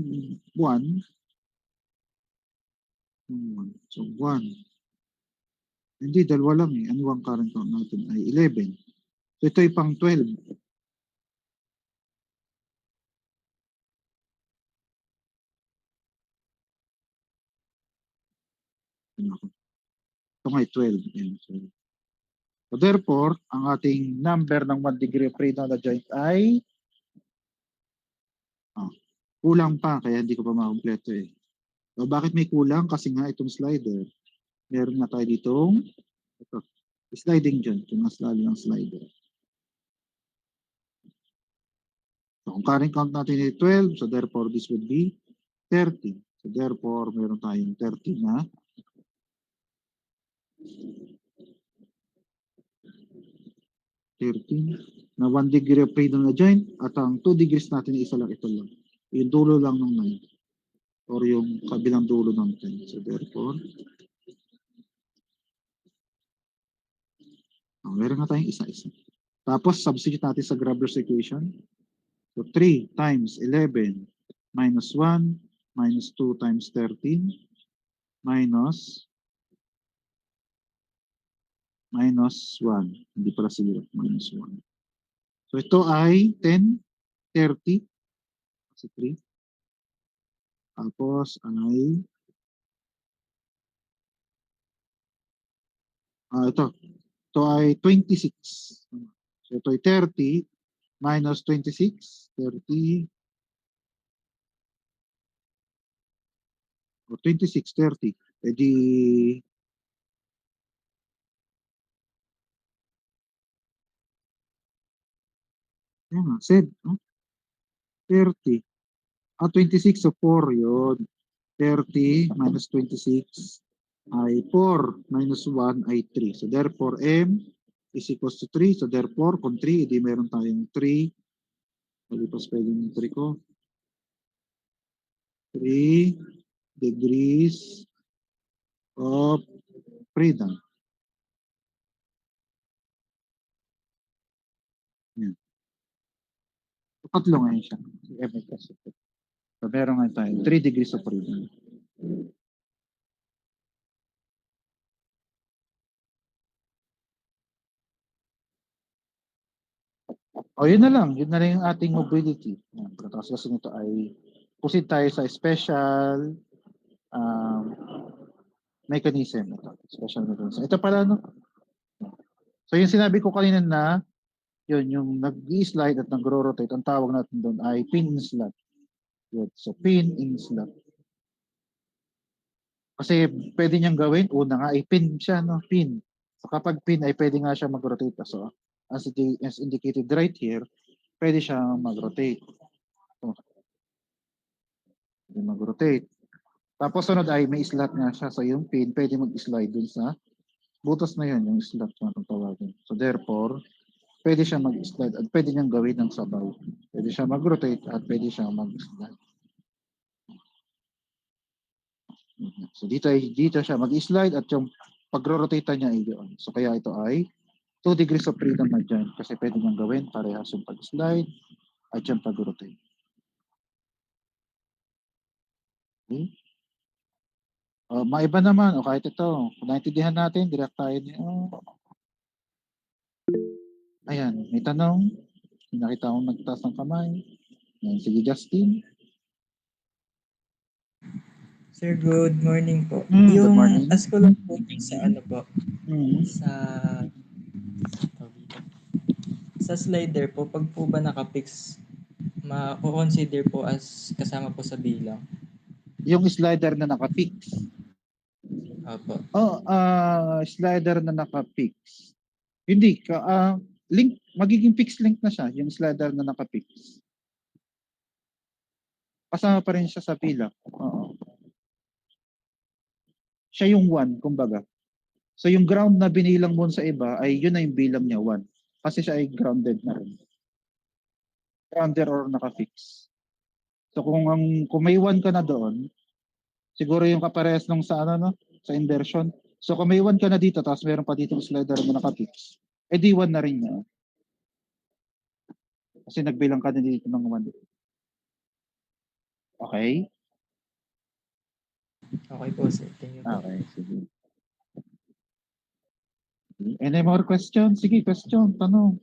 [SPEAKER 1] 1. So 1. Hindi, dalawa lang eh. Ano ang current count natin? Ay 11. So ito ay pang 12. Ito nga ay 12. Yan, so therefore, ang ating number ng 1 degree of freedom na joint ay kulang pa, kaya hindi ko pa makumpleto eh. So bakit may kulang? Kasi nga itong slider. Meron nga tayo ditong ito, sliding joint. Yung mas lalo ng slider. So kung current count natin ay 12, so therefore this would be 30. So therefore, meron tayong 30 na 13 na 1 degree of freedom na joint at ang 2 degrees natin isa lang ito lang. Yung dulo lang ng 9 or yung kabilang dulo ng 10. So therefore, meron na tayong isa-isa. Tapos substitute natin sa Graber's equation. So 3 times 11 minus 1 minus 2 times 13 minus 1. Hindi pala 0, minus 1. So ito ay 10, 30, kasi 3. Tapos ay, ito ay 26. So ito ay 30 minus 26, 30, o 26, 30. E di, yan nga, 30. 26 so 4 yun. 30 minus 26 ay 4 minus 1 ay 3. So therefore, M is equals to 3. So therefore, kung 3, edi meron tayong 3. Malipas pa yung 3 ko. 3 degrees of freedom. Yan. So, tatlo ngayon siya. M equals to 3. So meron ngayon tayong 3 degrees of freedom. O yun na lang. Yun na lang yung ating mobility. Tapos kasi nito ay proceed tayo sa special um, mechanism. Ito, special mechanism. Ito pala, no? So yung sinabi ko kanina na yun, yung nag-i-slide at nag-rotate, ang tawag natin doon ay pin in slot. Yun. So pin in slot. Kasi pwede niyang gawin, una nga ay pin siya, no? Pin. So kapag pin ay pwede nga siya mag-rotate. So as indicated right here, pwede siya mag-rotate. So, pwede mag-rotate. Tapos sunod ay may slot nga siya. So yung pin pwede mag-slide dun sa butas na yun, yung slot na tawagin. So therefore, pwede siya mag-slide at pwede niyang gawin ng sabay. Pwede siya mag-rotate at pwede siya mag-slide. So dito siya mag-slide at yung pag-rotate niya ay yun. So kaya ito ay 2 degrees of freedom na dyan kasi pwede niyang gawin parehas yung pag-slide at yung pag-rotate. Okay? Maiba naman, o kahit ito, kung naintindihan natin, direct tayo niyo. Ayan, may tanong. Nakita akong nagtaas ng kamay. Ayan, sige Justin.
[SPEAKER 2] Sir, good morning po.
[SPEAKER 1] Good
[SPEAKER 2] Yung
[SPEAKER 1] morning.
[SPEAKER 2] ask ko lang po sa ano po,
[SPEAKER 1] Mm.
[SPEAKER 2] sa slider po, pag po ba nakapix, ma-consider po as kasama po sa bilang.
[SPEAKER 1] Yung slider na naka-fix.
[SPEAKER 2] Opo.
[SPEAKER 1] Slider na naka-fix. Hindi ka link, magiging fixed link na siya, yung slider na naka-fix. Kasama pa rin siya sa pila. Oo. Siya yung 1, kumbaga. So yung ground na binilang mo sa iba ay yun na yung bilang niya 1. Kasi siya ay grounded na rin. Grounded or naka-fix. So kung may 1 ka na doon, siguro yung kaparehas nung sa ano no, sa inversion. So kung may 1 ka na dito, tapos meron pa dito slider mo nakapix, di 1 na rin niya. Kasi nagbilang ka na dito ng 1. Okay?
[SPEAKER 2] Okay po, sir. Thank you po.
[SPEAKER 1] Okay, sige. Any more questions? Sige, question, tanong.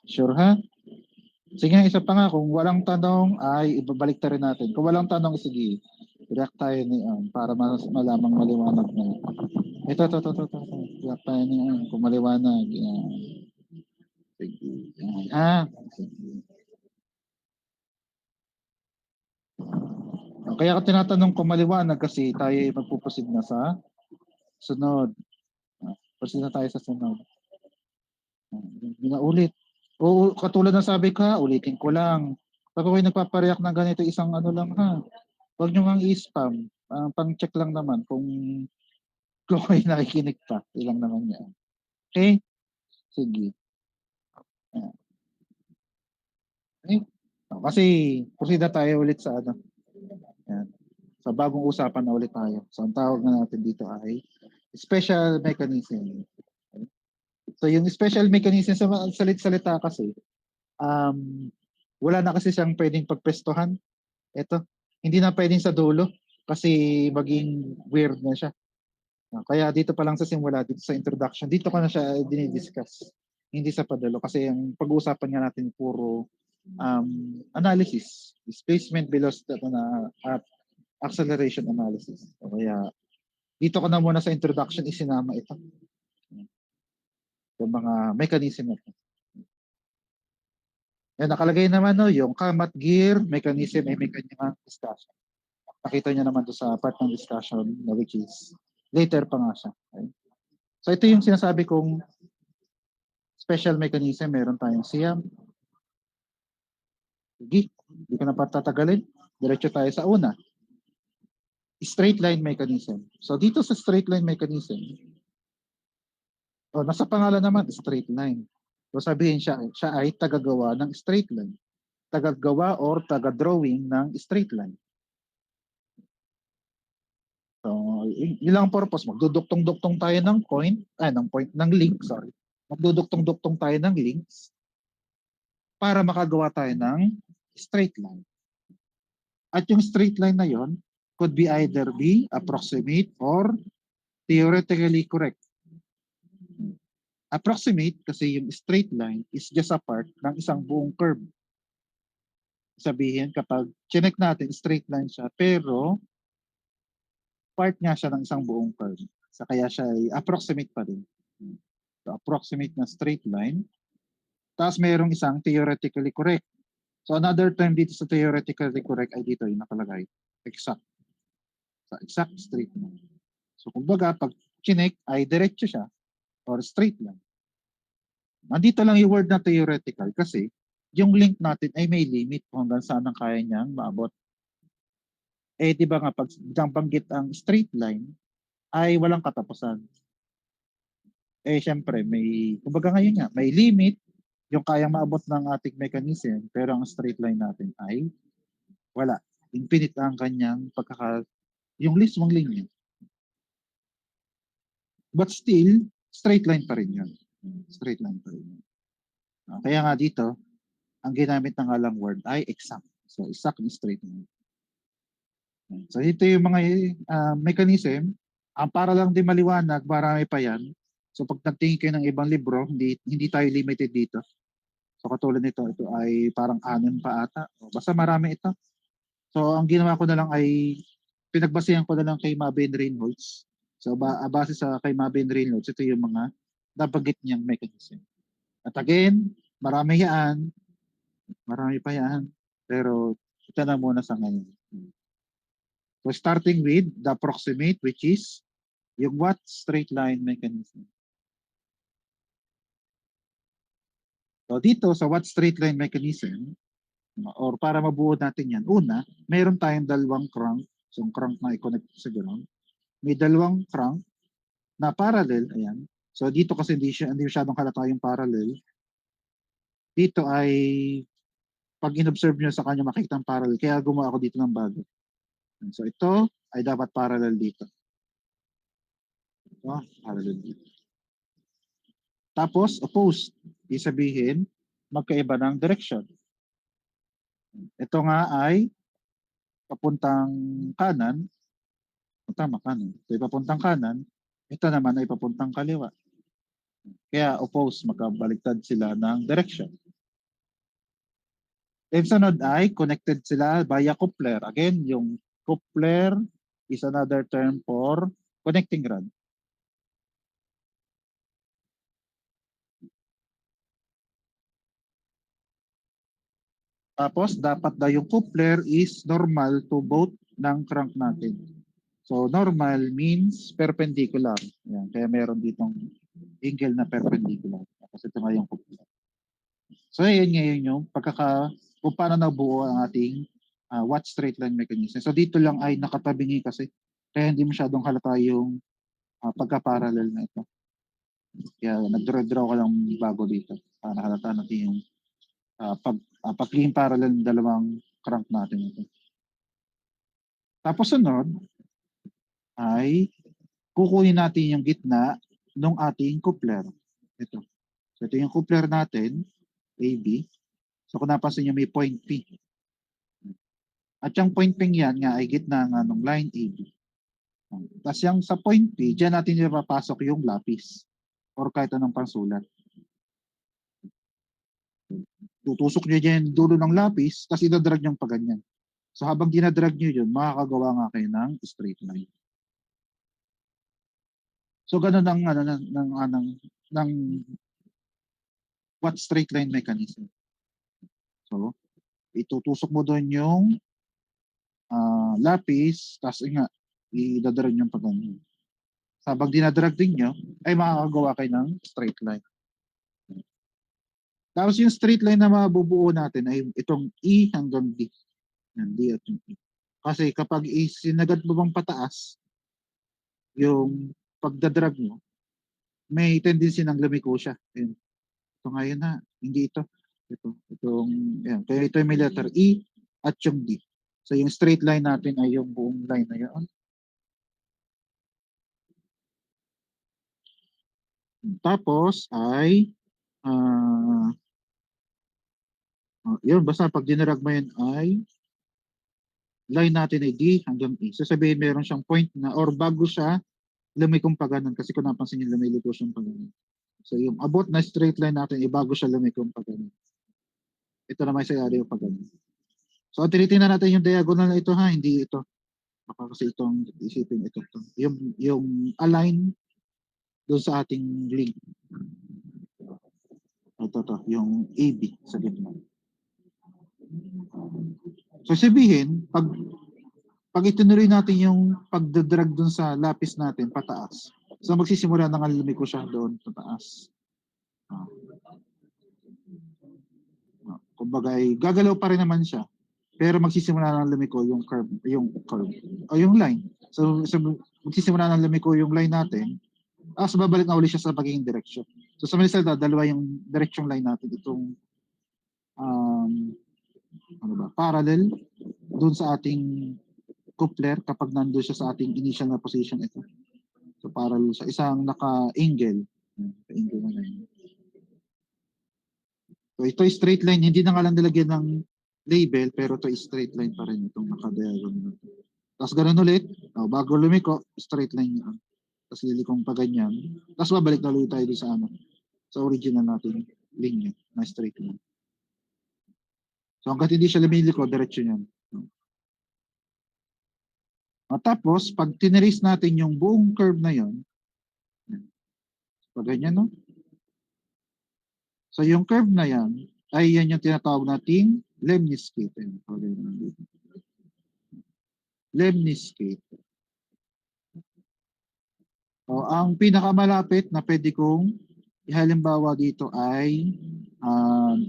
[SPEAKER 1] Sure ha? Sige, isa pa nga, kung walang tanong, ay ibabalik ta rin natin. Kung walang tanong, sige, react tayo ni para malamang maliwanag na. Ito. React tayo ni kung maliwanag. Yan. Sige. Yan. Sige. Kaya ako tinatanong kung maliwanag kasi tayo ay magpuproceed na sa sunod. Proceed na tayo sa sunod. Hindi na ulit. O katulad ng sabi ka, ulitin ko lang. Pag ako'y nagpapareact ng ganito, isang ano lang ha. Huwag nyo nga i-spam. Pang-check lang naman kung kayo nakikinig pa. Ilang naman yan. Okay? Sige. Okay? Kasi proceed na tayo ulit sa ano. Yan. Sa bagong usapan na ulit tayo. So ang tawag na natin dito ay special mechanism. Okay? So yung special mechanism sa salit-salita kasi, wala na kasi siyang pwedeng pagpestuhan. Ito, hindi na pwedeng sa dulo kasi maging weird na siya. Kaya dito pa lang sa simula, dito sa introduction, dito ko na siya dinidiscuss. Hindi sa padulo kasi ang pag-uusapan nga natin puro analysis, displacement, velocity at acceleration analysis. So, kaya dito ko na muna sa introduction isinama ito. Yung mga mechanism ito. Yan, nakalagay naman no, yung kamat gear mechanism ay may kanyang discussion. Nakita niyo naman doon sa part ng discussion which is later pa nga siya. Okay? So ito yung sinasabi kong special mechanism. Meron tayong SIAM. Sige, hindi ko na patatagalin. Diretso tayo sa una. Straight line mechanism. So dito sa straight line mechanism, nasa pangalan naman, straight line. So sabihin siya ay tagagawa ng straight line. Tagagawa or taga-drawing ng straight line. So, ilang purpose, magduduktong-duktong tayo ng ng link, sorry. Magduduktong-duktong tayo ng links para makagawa tayo ng straight line. At yung straight line na yon could be either be approximate or theoretically correct. Approximate kasi yung straight line is just a part ng isang buong curve. Sabihin kapag chinek natin straight line siya pero part nga siya ng isang buong curve. So kaya siya ay approximate pa rin. So approximate na straight line. Tapos mayroong isang theoretically correct. So another term dito sa theoretically correct ay dito yung nakalagay. Exact. So exact straight line. So kumbaga pag chinek ay diretso siya or straight line. Nandito lang yung word na theoretical kasi yung link natin ay may limit kung hanggang saan ang kaya niyang maabot. Di ba nga pag banggit ang straight line ay walang katapusan. Syempre kumbaga ngayon nga, may limit yung kayang maabot ng ating mechanism pero ang straight line natin ay wala. Infinite ang kanyang yung mismong linya. But still, straight line pa rin yun. Straight line pa rin yun. Kaya nga dito, ang ginamit ng alang word ay exact. So, exact and straight line. So, ito yung mga mechanism. Para lang din maliwanag, marami pa yan. So, pag nagtingin kayo ng ibang libro, hindi tayo limited dito. So, katulad nito, ito ay parang 6 pa ata. Basta marami ito. So, ang ginawa ko na lang ay pinagbasehan ko na lang kay Mabin Reynolds. So, base sa kay Mabin Reynolds, ito yung mga nabanggit niyang mechanism. At again, marami yan. Marami pa yan. Pero, ito na muna sa ngayon. So, starting with the approximate, which is yung what straight line mechanism. So, dito sa what straight line mechanism, or para mabuo natin yan, una, mayroon tayong dalawang crank. So, yung crank na i-connect sa ground. May dalawang crank na parallel, ayan. So dito kasi hindi masyadong halata yung parallel. Dito ay pag inobserve nyo sa kanya makikita ang parallel. Kaya gumawa ako dito ng bago. So ito ay dapat parallel dito. Ito, parallel dito. Tapos opposed. Ibig sabihin, magkaiba ng direction. Ito nga ay papuntang kanan. Tama, kanan. Ito ay papuntang kanan. Ito naman ay papuntang kaliwa. Kaya opposed, magkabaliktad sila ng direction. Then sunod ay connected sila via coupler. Again, yung coupler is another term for connecting rod. Tapos, dapat daw yung coupler is normal to both ng crank natin. So, normal means perpendicular. Yan. Kaya meron ditong angle na perpendicular. Tapos ito nga yung coupler. So, yan ngayon yung kung paano nabuo ang ating Watt straight line mechanism. So, dito lang ay nakatabingi kasi. Kaya hindi masyadong halata yung pagka-parallel na ito. Kaya nag-draw ko lang bago dito para halata natin yung pag-clean parallel ng dalawang crank natin ito. Tapos sunod ay kukunin natin yung gitna ng ating coupler. Ito. So ito yung coupler natin, AB. So kung napansin nyo may point P. At yung point P yan nga ay gitna nga ng line AB. Tapos yung sa point P, dyan natin ipapasok yung lapis or kahit anong pansulat. Tutusok nyo dyan dulo ng lapis, tapos idadrag nyo pa ganyan. So habang dinadrag nyo yun, makakagawa nga kayo ng straight line. So ganun ang ng Watt straight line mechanism. So itutusok mo doon yung lapis, tapos nga idadrag nyo pa ganyan. So habang dinadrag din nyo, ay makakagawa kayo ng straight line. Tapos yung straight line na mabubuo natin ay itong E hanggang D. Yan, D at yung E. Kasi kapag sinagad mo bang pataas, yung pagdadrag mo, may tendency ng lumiko siya. Ayun. Ito ngayon na, hindi ito. Yan. Kaya ito yung may letter E at yung D. So yung straight line natin ay yung buong line na yun. Tapos ay yun, basta pag dinarag mo yun ay line natin ay D hanggang E. So sabihin meron siyang point na or bago siya lumikong pa ganun kasi kung napansin nyo lumiliko siyang pa ganun. So yung abot na straight line natin ay bago siya lumikong pa ganun. Ito naman sa yari yung pa ganun. So tinitingnan natin yung diagonal na ito ha, hindi ito. Baka kasi itong isipin ito. Yung align doon sa ating link. Ito, yung AB sa gitna. So sabihin, pag itinuloy natin yung pagdadrag dun sa lapis natin pataas, so magsisimula na nga lumiko siya doon pataas. Kumbaga gagalaw pa rin naman siya, pero magsisimula na lumiko yung curve o yung line. So magsisimula na lumiko yung line natin, babalik na uli siya sa pagiging direction. So sa Manila, dalawa yung direction line natin. Itong parallel doon sa ating coupler kapag nandoon siya sa ating initial na position ito. So parallel sa isang naka-angle. Naka-angle na yun. So ito ay straight line, hindi na nga lang nilagyan ng label, pero ito ay straight line pa rin itong naka-diagonal. Tapos ganun ulit, bago lumiko, straight line yan. Tapos lilikong pa ganyan. Tapos babalik na ulit tayo sa original natin linya na straight line. So hanggat hindi siya lumiliko, diretso yan. Tapos, pag tinerace natin yung buong curve na yon, pag ganyan, no? So yung curve na yan, ay yan yung tinatawag nating lemniscate. Lemniscate. So, ang pinakamalapit na pwede kong ihalimbawa dito ay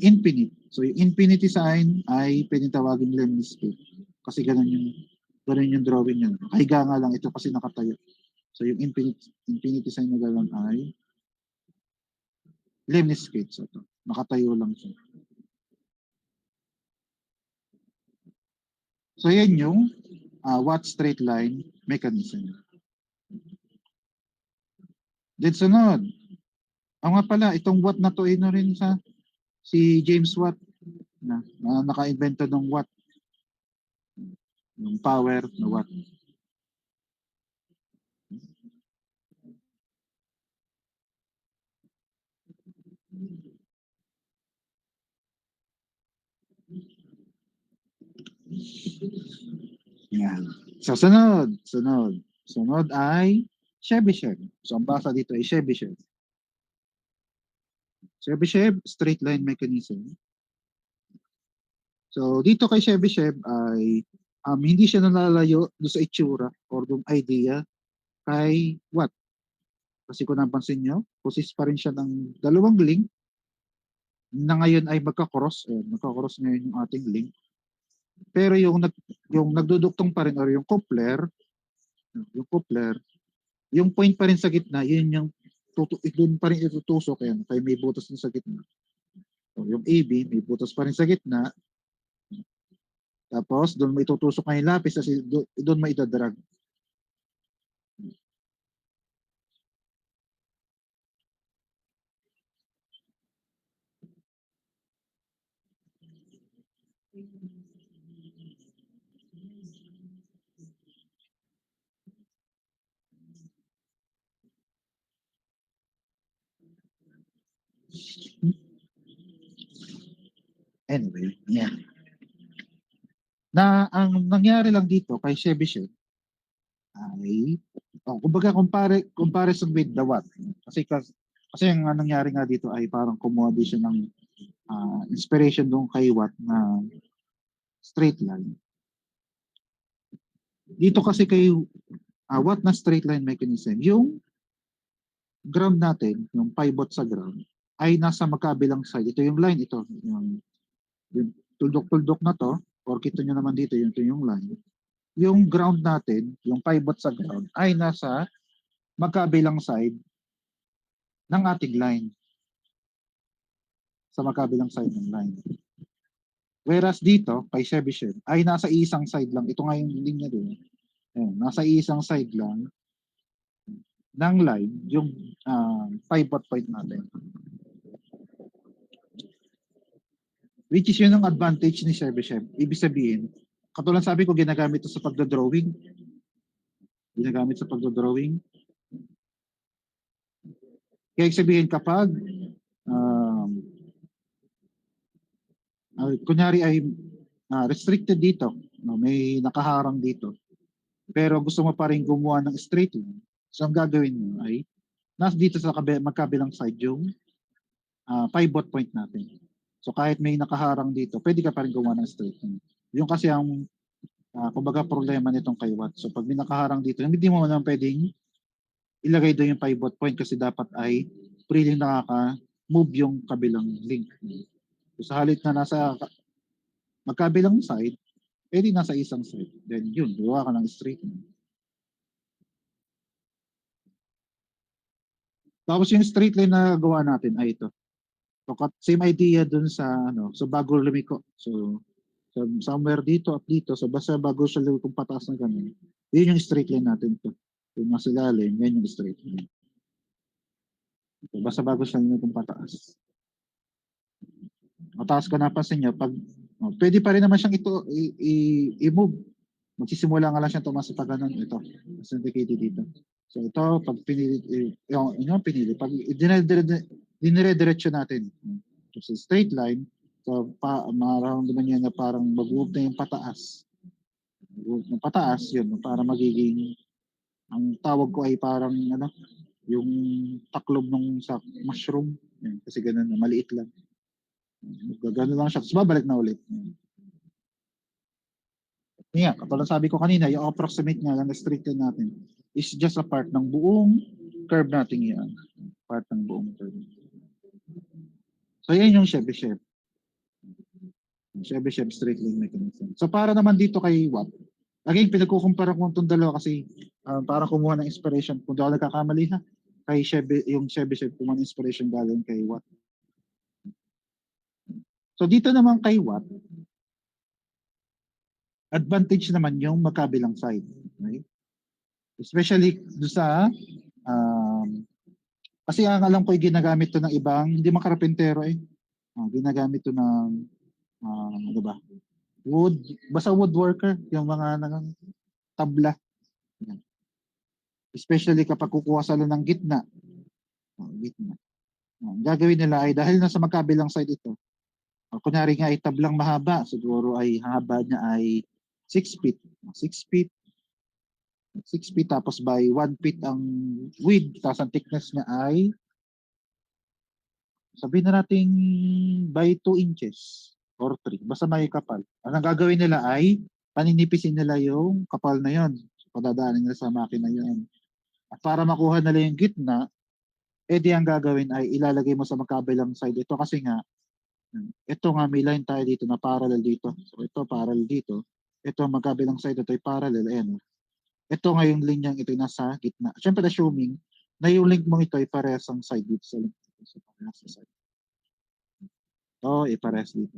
[SPEAKER 1] infinite. So yung infinity sign ay pwedeng tawagin lemniscate. Kasi ganun yung drawing niya. Kahiga nga lang ito kasi nakatayo. So yung infinity sign na gano'n ay lemniscate. So, ito, nakatayo lang siya. So, yan yung Watt straight line mechanism. Then sunod. Nga pala, itong Watt na to, ino rin sa si James Watt na naka-invento ng Watt. Yung power na Watt. Yan. So, sunod ay Chebyshev. So, ang basa dito ay Chebyshev. Chebyshev, straight line mechanism. So, dito kay Chebyshev ay hindi siya nalalayo doon sa itsura or doon idea kay Watt. Kasi kung napansin nyo, possess pa rin siya ng dalawang link na ngayon ay magka-cross. Magka-cross ngayon yung ating link. Pero yung nagduduktong pa rin or yung coupler, yung point pa rin sa gitna, yun yung doon pa rin itutusok yan. Kaya may butas na sa gitna. So, yung AB, may butas pa rin sa gitna. Tapos, doon may itutusok na yung lapis kasi doon may idadrag. Anyway, yan. Na ang nangyari lang dito kay Chebyshev ay kumbaga comparison with the Watt. Kasi ang nangyari nga dito ay parang kumuha din siya ng inspiration doon kay Watt na straight line. Dito kasi kay Watt na straight line mechanism, yung ground natin, yung pivot sa ground, ay nasa magkabilang side. Ito yung line, ito. Yung tuldok-tuldok na to, or kita nyo naman dito, ito yung line. Yung ground natin, yung pivot sa ground, ay nasa magkabilang side ng ating line. Sa magkabilang side ng line. Whereas dito, kay Chebyshev, ay nasa isang side lang. Ito nga yung linya doon. Nasa isang side lang ng line, yung pivot point natin. Which is yun ang advantage ni Chebyshev. Ibig sabihin, katulad sabi ko, ginagamit ito sa pagdodrawing. Kaya sabihin kapag kunyari ay restricted dito, may nakaharang dito, pero gusto mo pa rin gumawa ng straight line, so ang gagawin mo ay nasa dito sa magkabilang side yung pivot point natin. So kahit may nakaharang dito, pwede ka pa rin gumawa ng straight line. Yung kasi ang kumbaga problema nitong kay Watt. So pag may nakaharang dito, hindi mo naman pwedeng ilagay doon yung pivot point kasi dapat ay freely nakaka-move yung kabilang link. So sa halip na nasa magkabilang side, pwede nasa isang side. Then yun, gawa ka ng straight line. Tapos yung straight line na gawa natin ay ito. So same idea dun sa so bago lumiko. So somewhere dito at dito, so basta bago siya lumikong pataas na ganun. Yun yung straight line natin ito. Yung nasa ilalim, yan yung straight line. So, basta bago siya lumikong pataas. Mataas ka napansin nyo, pag pwede pa rin naman siyang i-move. Magsisimula nga lang siyang tumaas sa ganun. Ito, mas indicated dito. So ito, pag pinili, pag dinire-diretso natin sa straight line, so mararamdaman niya na parang mag-move na yung pataas. Yung pataas, yun, para magiging, ang tawag ko ay parang, yung taklob ng sa mushroom. Yan, kasi ganun, maliit lang. Gano'n lang siya, tapos babalik na ulit. Yeah, katulad sabi ko kanina, yung approximate nga lang, restricted natin, is just a part ng buong curve natin yan. Part ng buong curve. So, yan yung Chebyshev. Chebyshev straight line mechanism. So, para naman dito kay Watt, again, pinagkukumpara ko itong dalawa kasi para kumuha ng inspiration. Kung di ako nagkakamali ha, kay yung Chebyshev kung ang inspiration galing kay Watt. So dito naman kay Watt, advantage naman yung magkabilang side. Okay? Especially do sa kasi ang alam ko ginagamit to ng ibang, hindi makarapentero eh. Ginagamit to ng ano ba? Wood, basta woodworker, yung mga tabla. Yan. Especially kapag kukuha sila ng gitna. Gitna. Ang gagawin nila ay dahil nasa magkabilang side ito, kunyari nga ay tablang mahaba, siguro ay haba niya ay 6 feet. 6 feet, 6 feet tapos by 1 feet ang width, tapos ang thickness niya ay sabihin na natin by 2 inches or 3. Basta may kapal. Ang gagawin nila ay paninipisin nila yung kapal na yon. Padadaanin nila sa makina yun. At para makuha nila yung gitna, edi ang gagawin ay ilalagay mo sa magkabilang side ito kasi nga ito nga may line tayo dito na parallel dito. So ito parallel dito. Ito magkabilang side ito ay parallel. Ayan. Ito nga yung linyang ito nasa gitna. Siyempre assuming na yung link mo ito ay parehas ang side dito sa link. So parehas sa side. Ito ay parehas dito.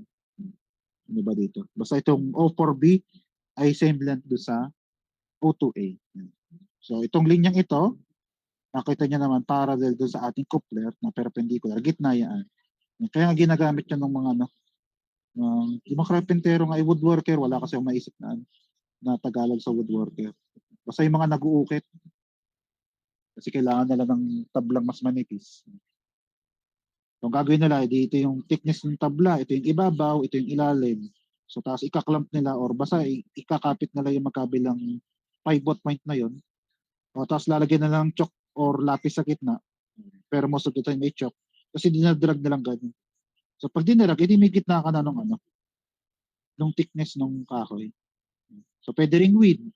[SPEAKER 1] Ano ba dito? Basta itong O4B ay same length do sa O2A. So itong linyang ito, nakita niyo naman parallel doon sa ating coupler na perpendicular, gitna yan. Kaya ginagamit niya ng mga yung mga carpentero nga, woodworker, wala kasi akong maisip na Tagalog sa woodworker. Basta yung mga nag-uukit. Kasi kailangan nila ng tablang mas manipis. So, ang gagawin nila, dito yung thickness ng tabla, ito yung ibabaw, ito yung ilalim. So, tapos ikaklamp nila or basta ikakapit nila yung magkabilang pivot point na yon. O, tapos lalagyan na lang chalk or lapis sa gitna. Pero most of the time may chalk. Kasi dinadrag na lang ganun. So, pag dinarag, edi may gitna ka na nung thickness ng kahoy. So, pwede ring width.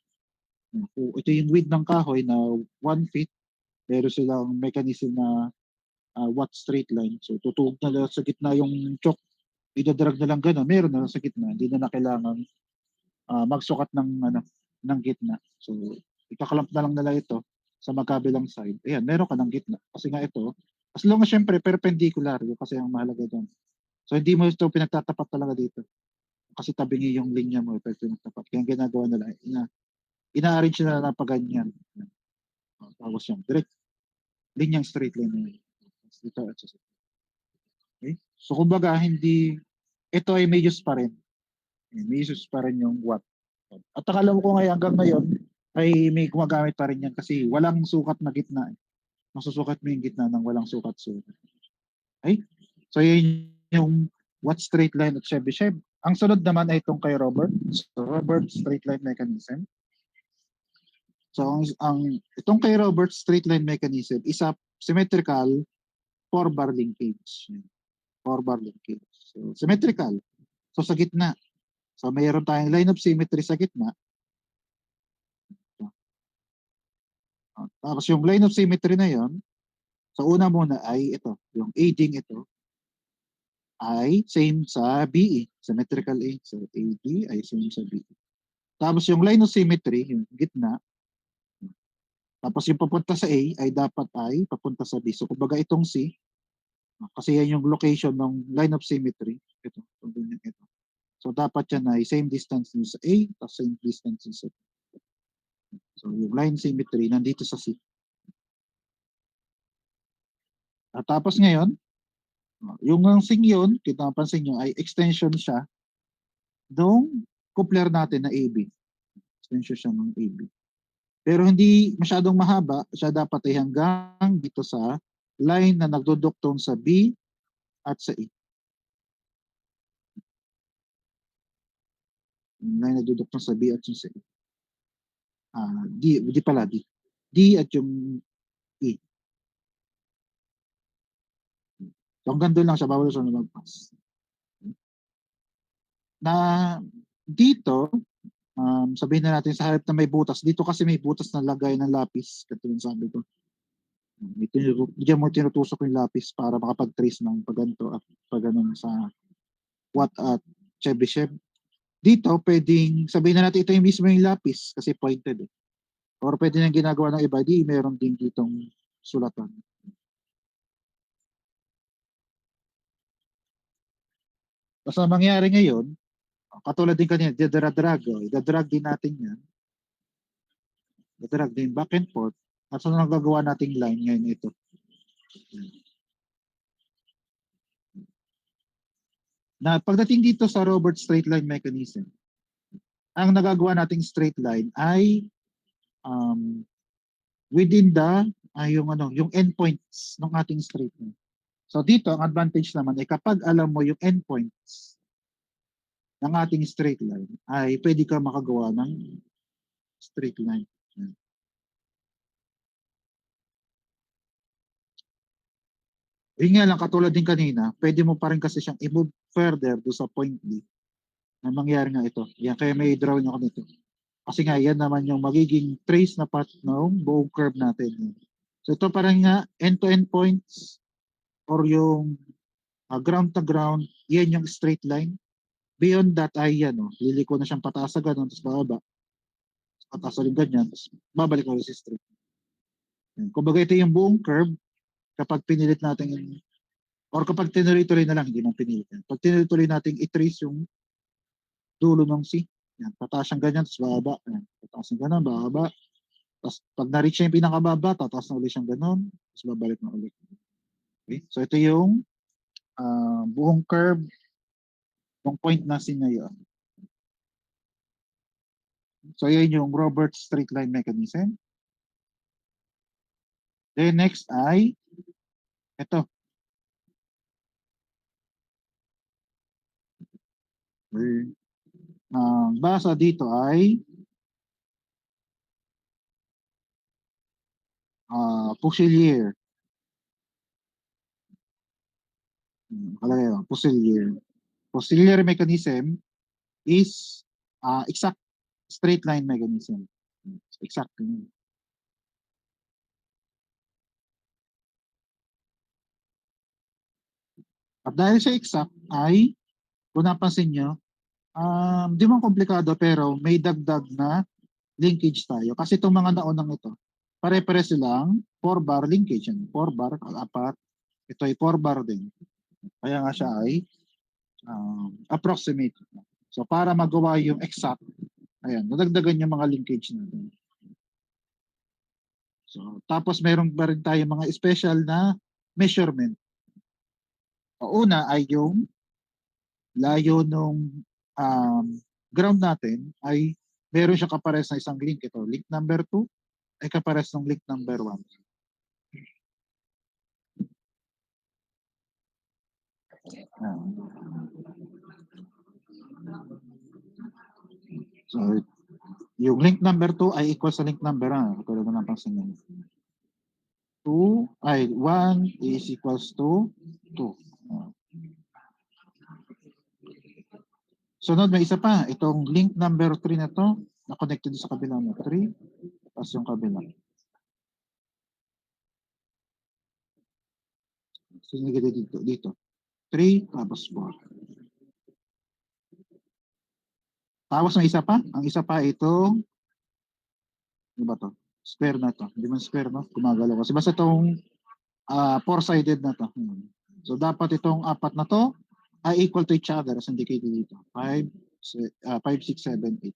[SPEAKER 1] Ito yung width ng kahoy na 1 feet. Pero silang mechanism na watt straight line. So, tutuog na lang sa gitna yung chalk. Idadrag na lang gano'n. Meron na lang sa gitna. Hindi na kailangan magsukat ng gitna. So, ikaklampk na lang nila ito sa magkabilang side. Ayan, meron ka ng gitna. Kasi nga ito, as long as syempre perpendicular, yun kasi ang mahalaga doon. So, hindi mo ito pinagtatapat talaga dito. Kasi tabingi yung linya mo, pero pinagtapat. Kaya ang ginagawa nila, ina-arrange nila na pa ganyan. Tapos yung direct, linyang straight line na yun. Ito, okay? So, kumbaga, hindi, ito ay may use pa rin. May use pa rin yung watt. At akala ko ngayon hanggang ngayon ay may gumagamit pa rin yan kasi walang sukat na gitna. Masusukat mo yung gitna ng walang sukat-sukat. Okay? So, yun yung watt straight line at Chebyshev. Ang sunod naman ay itong kay Robert. So, Robert straight line mechanism. So, itong kay Robert straight line mechanism is a symmetrical 4-bar linkage. 4-bar linkage. So, symmetrical. So, sa gitna. So, mayroon tayong line of symmetry sa gitna. Tapos yung line of symmetry na yon, sa una muna ay ito, yung aiding ito, ay same sa BE, symmetrical A. So, AD ay same sa BE. Tapos yung line of symmetry, yung gitna, tapos yung papunta sa A ay dapat ay papunta sa B. So, kumbaga itong C, kasi yan yung location ng line of symmetry. Ito. So, dapat yan ay same distance sa A, tapos same distance sa B. So, yung line symmetry nandito sa C. At tapos ngayon, yung sing yun, kita napansin nyo, ay extension siya nung coupler natin na AB. Extension siya ng AB. Pero hindi masyadong mahaba, siya dapat ay hanggang dito sa line na nagduduktong sa B at sa E. Yung line na nagduduktong sa B at sa E. D pala, D. D at yung E. So hanggang doon lang siya, bawal siya na mag-pass. Na dito, sabihin na natin sa harap na may butas. Dito kasi may butas na lagay ng lapis. Katulad sabi ko. Diyan mo tinutusok yung lapis para makapag-trace ng paganto at paganon sa Watt at Chebyshev. Dito, pwedeng sabihin na natin ito yung mismo yung lapis kasi pointed. Or pwede nang ginagawa ng iba, di meron din ditong sulatan. Tapos ang mangyari ngayon, katulad din kanina, dadrag din natin yan. Dadrag din back and forth. At so nagagawa nating line ngayon ito. Na pagdating dito sa Robert straight line mechanism, ang nagagawa nating straight line ay within the yung endpoints ng ating straight line. So dito ang advantage naman ay kapag alam mo yung endpoints ng ating straight line ay pwede ka makagawa ng straight line. Yun nga lang, katulad din kanina, pwede mo pa rin kasi siyang i-move further do sa point B na mangyari nga ito. Yan, kaya may drawing ako nito. Kasi nga, yan naman yung magiging trace na part ng buong curve natin. So ito parang nga, end-to-end points or yung ground to ground, yan yung straight line. Beyond that ay yan, liliko na siyang pataas sa ganun, tapos bababa. Pataas ulit ganyan, tapos babalik ulit si straight. Yan. Kumbaga ito yung buong curve, kapag pinilit natin or kapag tinuloy-tuloy na lang, hindi man pinilit yan. Pag tinuloy-tuloy natin i-trace yung dulo ng C, yan, pataas siyang ganyan, tapos bababa. Yan, pataas ng ganun, bababa. Tapos pag na-reach yung pinakababa, tataas na ulit siyang ganun, tapos babalik na ulit. Okay? So ito yung buong curve ng point na sinayo. So yan yung Robert straight line mechanism. Then next ay ito. Ang basa dito ay Fusilier. Kalagay lang, Fusilier. Fusilier mechanism is exact straight line mechanism. Exact. At dahil sa exact ay, kung napansin nyo, di man komplikado pero may dagdag na linkage tayo. Kasi itong mga naunang ito, pare-pare silang 4-bar linkage. 4-bar, apat. Ito ay 4-bar din. Kaya nga siya ay approximate. So para magawa yung exact, ayan, nadagdagan yung mga linkage natin. So, tapos meron pa rin tayo mga special na measurement. O una ay yung layo nung ground natin ay meron siya kapares na isang link. Ito, link number 2 ay kapares ng link number 1. So, yung link number 2 ay equal sa link number 1. Katulad na ng pansin nyo. 1 is equals to 2. Sunod, may isa pa. Itong link number 3 na to, na-connected sa kabila mo. 3, tapos yung kabila. Sinigil dito. 3, tapos 4. Tapos may isa pa. Ang isa pa ito, ano ba to? Square na to. Hindi man square, no? Gumagalaw kasi. Basta itong four-sided na to. So, dapat itong apat na to ay equal to each other as indicated dito. 5, 6, 7, 8.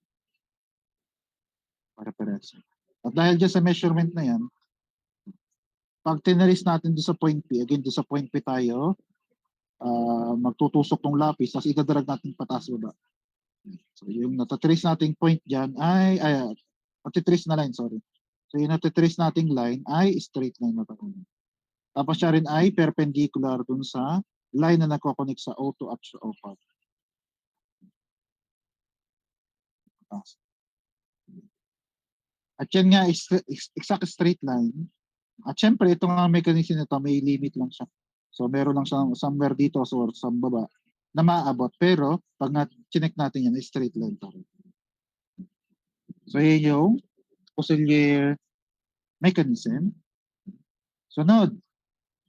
[SPEAKER 1] Para parehas. At dahil dyan sa measurement na yan, pag tinaris natin doon sa point P, again doon sa point P tayo, magtutusok ng lapis, tapos idadrag natin pataas baba. So yung natatrace nating point dyan natitrace na line, sorry. So yung natitrace nating line ay straight line na tayo. Tapos siya rin ay perpendicular dun sa line na nagkoconnect sa O2 at sa O5. At yan nga, exact straight line. At syempre, itong mechanism nito, may limit lang siya. So meron lang siya somewhere dito or sa baba na maaabot. Pero pag chinek natin yan, straight line pa rin. So yun yung Fusilier mechanism. Sunod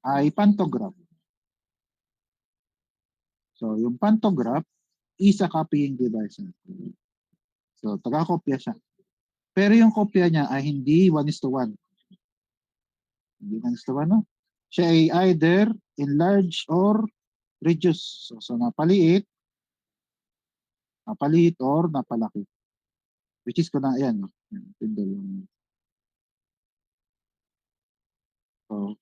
[SPEAKER 1] ay pantograph. So yung pantograph is a copying device. So taga-kopya siya. Pero yung kopya niya ay hindi 1:1. Hindi na gusto ba, no? Siya ay either enlarge or reduce. So napaliit or napalaki. Which is ko na, ayan, no? Yung dalawang. So,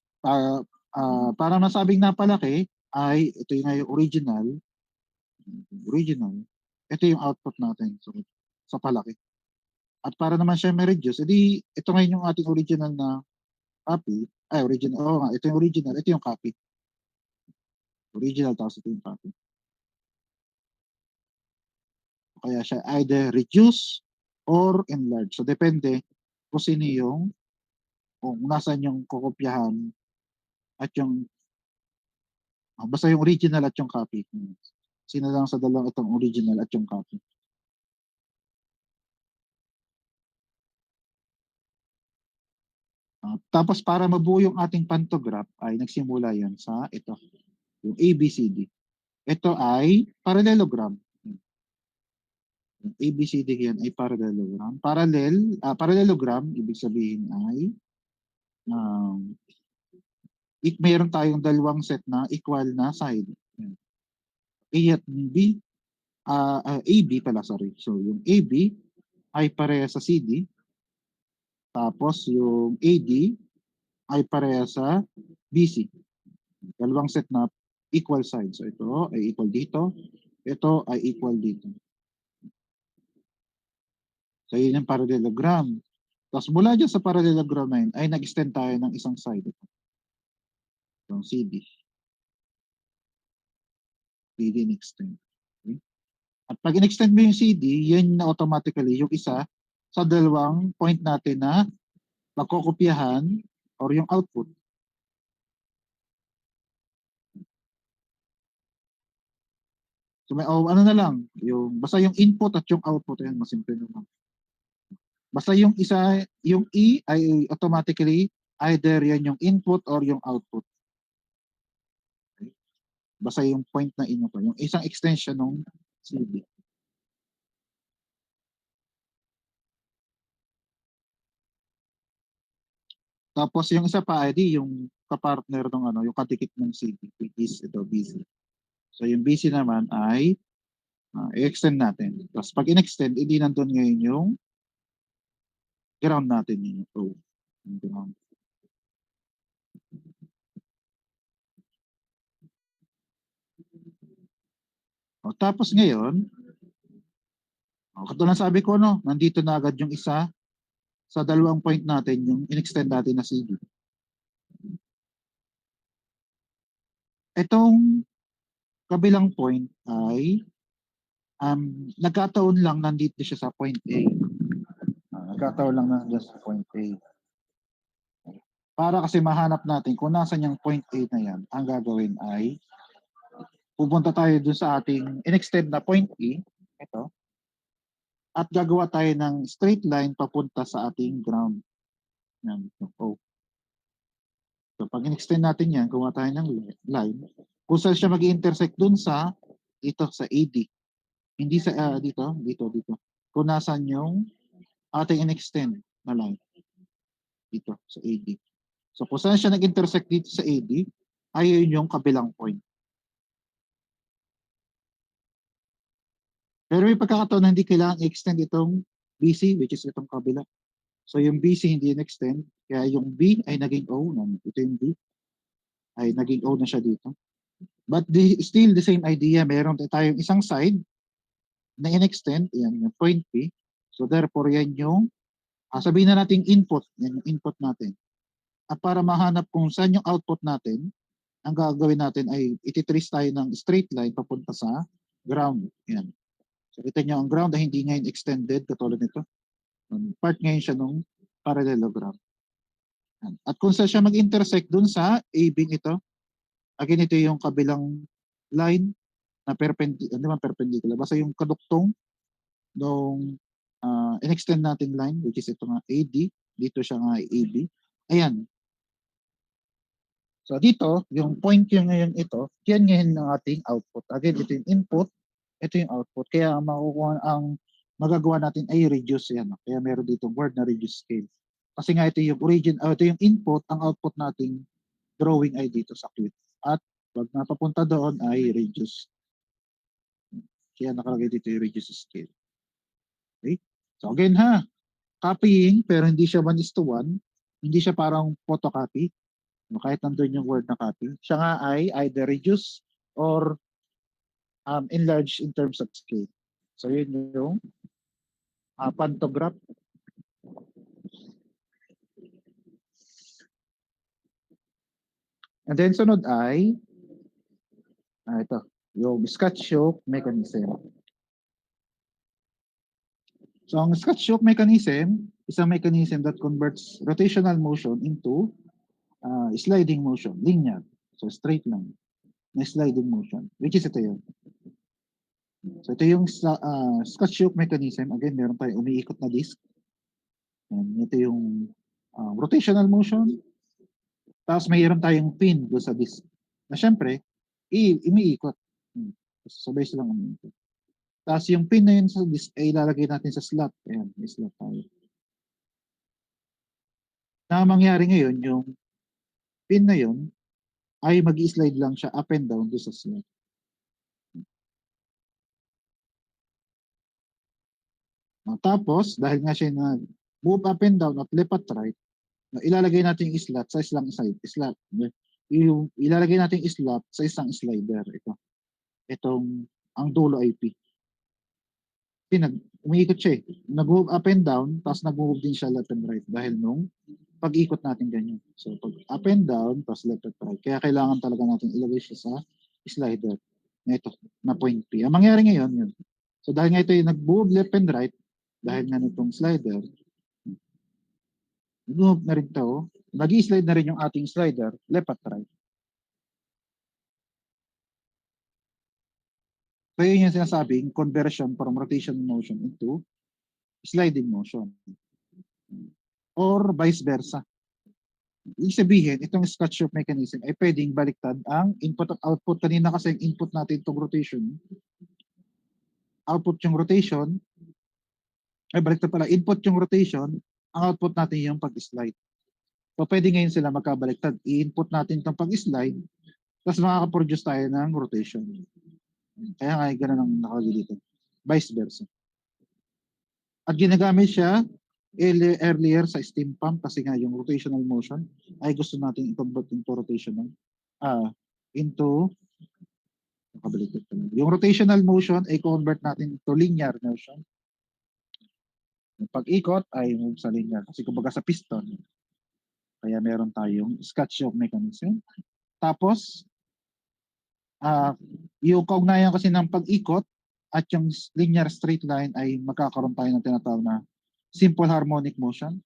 [SPEAKER 1] para masabing napalaki, ay ito yung nga yung original, ito yung output natin. So, sa palaki. At para naman siya ma-reduce, edi ito ngayon yung ating original na copy. Ay, original. Oo nga, ito yung original. Ito yung copy. Original tapos ito yung copy. Kaya siya either reduce or enlarge. So, depende kung sino yung, kung nasan yung kukopyahan at yung, basta yung original at yung copy. Sino lang sa dalawang itong original at yung copy. Tapos para mabuo yung ating pantograph ay nagsimula yan sa ito, yung ABCD. Ito ay parallelogram. Yung ABCD yan ay parallelogram. Parallelogram, ibig sabihin ay um, mayroon tayong dalawang set na equal na side. Yan. A at B, AB pala, sorry. So yung AB ay pareha sa CD, tapos yung AD ay pareha sa BC. Dalawang set na equal sides. So ito ay equal dito, ito ay equal dito. So yun yung parallelogram. Tapos mula dyan sa parallelogram na yun, ay nag-extend tayo ng isang side. Yung CD. CD in-extend. Okay? At pag in-extend mo yung CD, yan na automatically yung isa sa dalawang point natin na magkokopyahan or yung output. So may, ano na lang, yung, basta yung input at yung output, yan, masimple naman. Basta yung isa, yung E ay automatically either yan yung input or yung output. Okay? Basta yung point na ino ko, yung isang extension ng CD. Tapos yung isa pa ay yung kapartner ng ano, yung kadikit ng CD, which is ito BC. So yung BC naman ay i-extend natin. Tapos pag in-extend, hindi nandun ngayon yung ground natin yung O. Yung ground. Tapos ngayon, katulad sabi ko, no, nandito na agad yung isa sa dalawang point natin, yung in-extend natin na CD. Itong kabilang point ay nagkataon lang nandito siya sa point A. Nagkataon lang nandiyan sa point A. Para kasi mahanap natin kung nasan yung point A na yan, ang gagawin ay pupunta tayo dun sa ating in-extend na point E, ito, at gagawa tayo ng straight line papunta sa ating ground. Yan, O. So pag in-extend natin yan, gawa tayo ng line, kung saan siya mag-intersect dun sa ito sa AD. Hindi sa dito. Kung nasan yung ating in-extend na line dito sa AD. So kung saan siya nag-intersect dito sa AD, ayun yung kabilang point. Pero may pagkakataon na hindi kailangan i-extend itong BC, which is itong kabila. So yung BC hindi in-extend, kaya yung B ay naging O. Ito yung B ay naging O na siya dito. But still the same idea, meron tayong isang side na in-extend, yan yung point P. So therefore yan yung, sabihin na natin input, yan yung input natin. At para mahanap kung saan yung output natin, ang gagawin natin ay ititrace tayo ng straight line papunta sa ground. Yan. So kita nyo, ang ground ay hindi ngayon extended katulad nito. Part ngayon siya nung parallelogram. Yan. At kung saan siya mag-intersect dun sa AB ito, again ito yung kabilang line na perpendicular. Basta yung kaduktong nung in-extend nating line, which is ito nga AD, dito siya nga AB. Ayan. So dito, yung point yung ngayon ito, yan ngayon ng ating output. Again, ito yung input, ito yung output. Kaya ang magagawa natin ay reduce yan. Kaya meron dito word na reduce scale. Kasi nga ito yung ito yung input, ang output nating drawing ay dito sa quit. At pag napapunta doon ay reduce. Kaya nakalagay dito yung reduce scale. Okay? So again ha, copying pero hindi siya 1:1. Hindi siya parang photocopy. Kahit nandun yung word na copy. Siya nga ay either reduce or enlarge in terms of scale. So yun yung pantograph. And then sunod ay ito, yung Scotch-Yoke mechanism. So ang Scotch-Yoke mechanism is a mechanism that converts rotational motion into sliding motion, linear. So straight line na sliding motion, which is ito yun. So ito yung Scotch-Yoke mechanism. Again, meron tayong umiikot na disc. And ito yung rotational motion. Tapos mayroon tayong pin doon sa disc. Na syempre, umiikot. Sabay silang umiikot. Tapos yung pin na yun sa disc ay ilalagay natin sa slot. Ayan, may slot tayo. Na mangyari ngayon, yung pin na yun ay mag-slide lang siya up and down doon sa slot. Tapos, dahil nga siya move up and down at left at right, ilalagay natin yung slot sa isang slot. Ilalagay natin yung slot sa isang slider. Itong ang dulo ay P. Umiikot siya eh. Nag-move up and down, tapos nag-move din siya left and right dahil nung pag-ikot natin ganyan. So, pag up and down, tapos left and right. Kaya kailangan talaga natin ilagay siya sa slider na ito, na point P. Ang mangyari ngayon, yun. So, dahil nga ito yung nag-move left and right, dahil nga nitong slider, nag-move na rin ito, nag-slide na rin yung ating slider, left at right. So, yun yung sinasabing conversion from rotation motion into sliding motion. Or vice versa. Ibig sabihin, itong Scotch-Yoke mechanism ay pwedeng baliktad ang input at output. Kanina kasi yung input natin itong rotation. Output yung rotation. Ay, baliktad pala. Input yung rotation. Ang output natin yung pag-slide. So, pwede ngayon sila magkabaliktad. I-input natin itong pag-slide. Tapos makakaproduce tayo ng rotation. Kaya nga, ganun ang nakalagay dito. Vice versa. At ginagamit siya earlier sa steam pump kasi nga yung rotational motion ay gusto natin i-convert into rotational into yung rotational motion ay convert natin to linear motion. Yung pag-ikot ay move sa linear kasi kumbaga sa piston. Kaya meron tayong Scotch-Yoke mechanism. Tapos yung kaugnayan kasi ng pag-ikot at yung linear straight line ay magkakaroon tayo ng tinatawag na simple harmonic motion.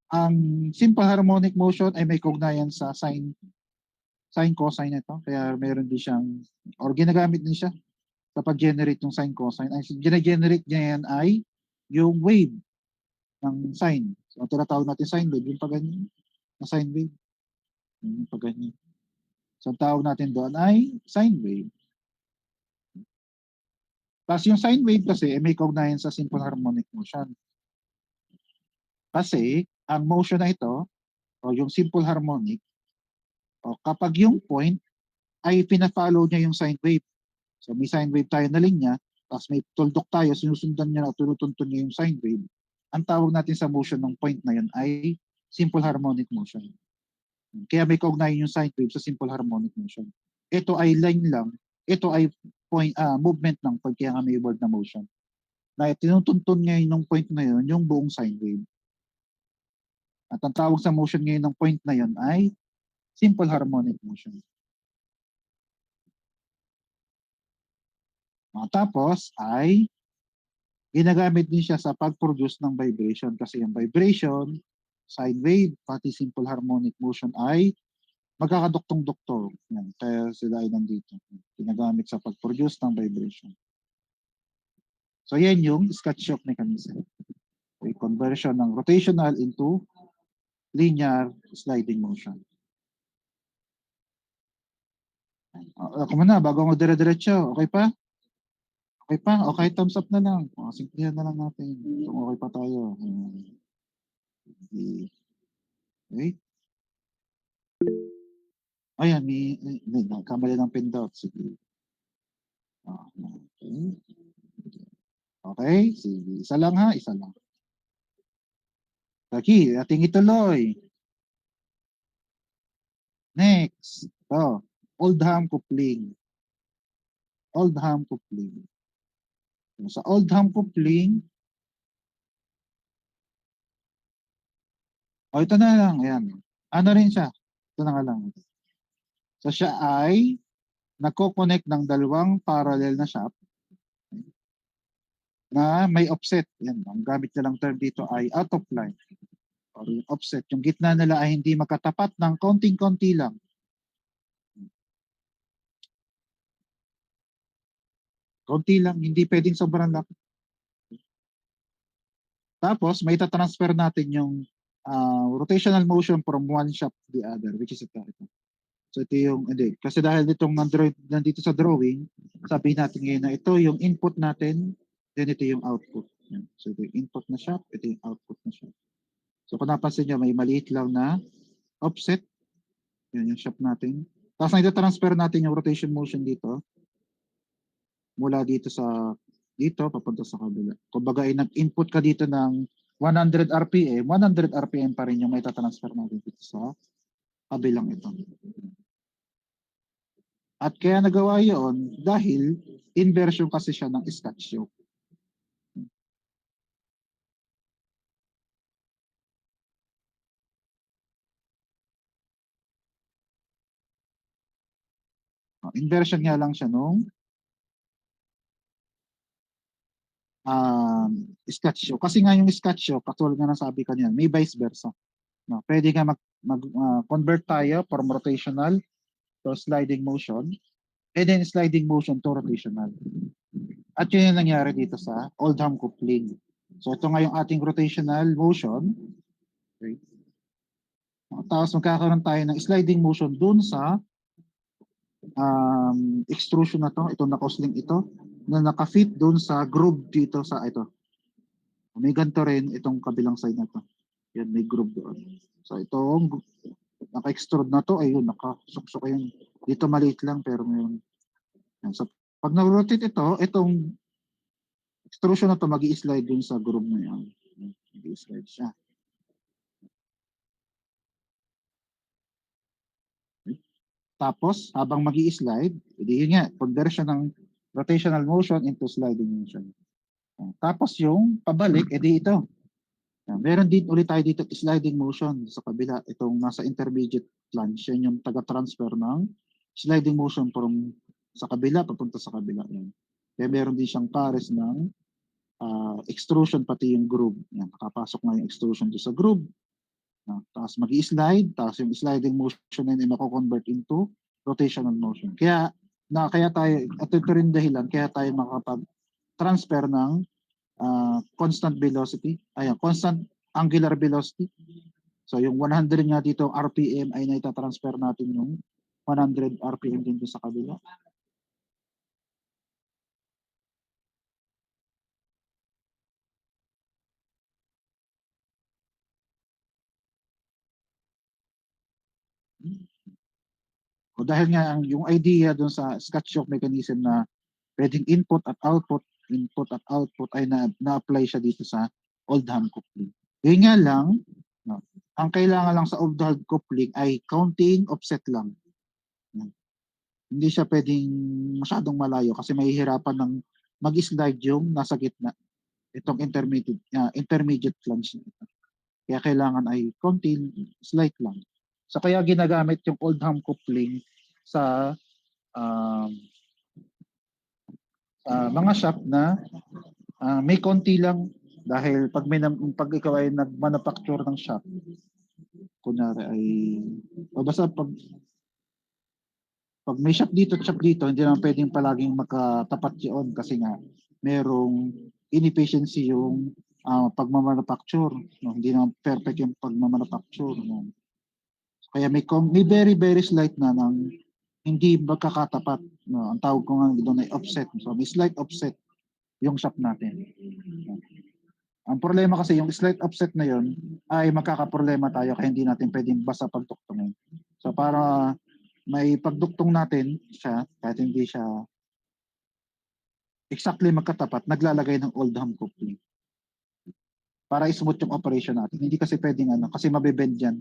[SPEAKER 1] Ang simple harmonic motion ay may kaugnayan sa sine cosine ito. Kaya meron din siyang, or ginagamit din siya sa pag-generate ng sine cosine. Ang gina-generate niya yan ay yung wave ng sine. So, ang tinatawag natin sine wave, yung pag-ganyan, na sine wave. Yung pag-ganyan. So, ang tawag natin doon ay sine wave. Tapos yung sine wave kasi may kaugnayan sa simple harmonic motion. Kasi ang motion na ito, o yung simple harmonic, kapag yung point ay pina-follow niya yung sine wave. So may sine wave tayo na linya, tapos may tuldok tayo, sinusundan niya na tunutuntun niya yung sine wave. Ang tawag natin sa motion ng point na yun ay simple harmonic motion. Kaya may kaugnayan yung sine wave sa simple harmonic motion. Ito ay line lang, ito ay movement ng point, kaya nga may word na motion. Na tinutuntun ngayon ng point na yun, yung buong sine wave. At ang tawag sa motion ngayon ng point na yun ay simple harmonic motion. Tapos ay ginagamit din siya sa pag-produce ng vibration kasi yung vibration, sine wave, pati simple harmonic motion ay magkakaduktong-duktor. Kaya sila ay nandito. Ginagamit sa pag-produce ng vibration. So yan yung Scotch-Yoke mechanism. Okay, conversion ng rotational into linear sliding motion. Ako muna, bago ako dire-diretso. Okay pa? Okay pa, o kahit thumbs up na lang. O, simplihan na lang natin. Kung okay pa tayo. Okay. Ayan, may kamali ng pindot. Sige. Okay. Okay, sige. Isa lang ha, isa lang. Sige, ating ituloy. Next. Ito, Oldham coupling. Oldham coupling. Sa Oldham coupling, ito na lang, ayan. Ano rin siya? Ito na nga lang. So siya ay nagko-connect ng dalawang parallel na shaft na may offset. Yan, ang gamit nilang term dito ay out of line or yung offset. Yung gitna nila ay hindi magkatapat ng konting-konti lang. Konti lang, hindi pwedeng sobrang laki. Tapos may transfer natin yung rotational motion from one shaft to the other, which is ito. So ito yung, hindi, kasi dahil itong nandito sa drawing, sabihin natin ngayon na ito yung input natin, then ito yung output. Yan. So ito yung input na shaft, ito yung output na shaft. So kung napansin nyo, may maliit lang na offset. Yan yung shaft natin. Tapos na-transfer natin yung rotation motion dito, mula dito sa dito papunta sa kabila. Kumbaga ay nag-input ka dito ng 100 RPM, 100 RPM pa rin yung may transfer natin dito sa kabilang ito. At kaya nagawa yun dahil inversion kasi siya ng Scotch yoke. Inversion nga lang siya nung Scotch yoke. Kasi nga yung Scotch yoke, katulad nga nasabi kanina, may vice versa. No, pwede nga convert tayo from rotational to sliding motion, and then sliding motion to rotational. At yun yung nangyari dito sa Oldham coupling. So ito nga yung ating rotational motion. Okay. Tapos magkakaroon tayo ng sliding motion dun sa extrusion na to, itong nakosling ito, na nakafit dun sa groove dito sa ito. May ganito rin itong kabilang side na to. Yan, may groove doon. So itong naka-extrude na to, ayun, nakasuksok yun. Dito maliit lang pero ngayon. So pag na-rotate ito, itong extrusion na to mag-i-slide dun sa groove na yan. Mag-i-slide siya. Tapos, habang mag-i-slide, yun nga, conversion ng rotational motion into sliding motion. Tapos yung pabalik, edi ito. Meron din ulit tayo dito sliding motion sa kabila. Itong nasa intermediate flange, yan yung taga-transfer ng sliding motion from sa kabila papunta sa kabila. Yan. Kaya meron din siyang pares ng extrusion pati yung groove. Yan, nakapasok na yung extrusion doon sa groove. Tapos mag-i-slide, tapos yung sliding motion na yun mako-convert into rotational motion. Kaya tayo, at ito rin dahilan, kaya tayo makapag-transfer ng constant velocity, constant angular velocity. So yung 100 nga dito RPM ay naita-transfer natin yung 100 RPM dito sa kabila. O dahil nga yung idea doon sa Scotch yoke mechanism na pwedeng input at output ay na-apply siya dito sa Oldham coupling. Yun nga lang, no, ang kailangan lang sa Oldham coupling ay counting offset lang. Hindi siya pwedeng masyadong malayo kasi mahihirapan ng mag-slide yung nasa gitna. Itong intermediate flange. Kaya kailangan ay konting slight lang. So kaya ginagamit yung Oldham coupling sa um, mga shop na may konti lang dahil pag ikaw ay nag-manufacture ng shop, kunyari ay o basta pag may shop dito at shop dito, hindi naman pwedeng palaging makatapat yun kasi nga merong inefficiency yung pagmamanufacture. No? Hindi naman perfect yung pagmamanufacture. No? Kaya may very, very slight na ng hindi magkakatapat. No? Ang tawag ko nga doon ay offset. So may slight offset yung shop natin. Ang problema kasi yung slight offset na yon ay magkakaproblema tayo kaya hindi natin pwedeng basta pagduktungin. So para may pagduktong natin siya kahit hindi siya exactly magkatapat, naglalagay ng old ham coupling para smooth yung operation natin. Hindi kasi pwedeng kasi mabebend yan.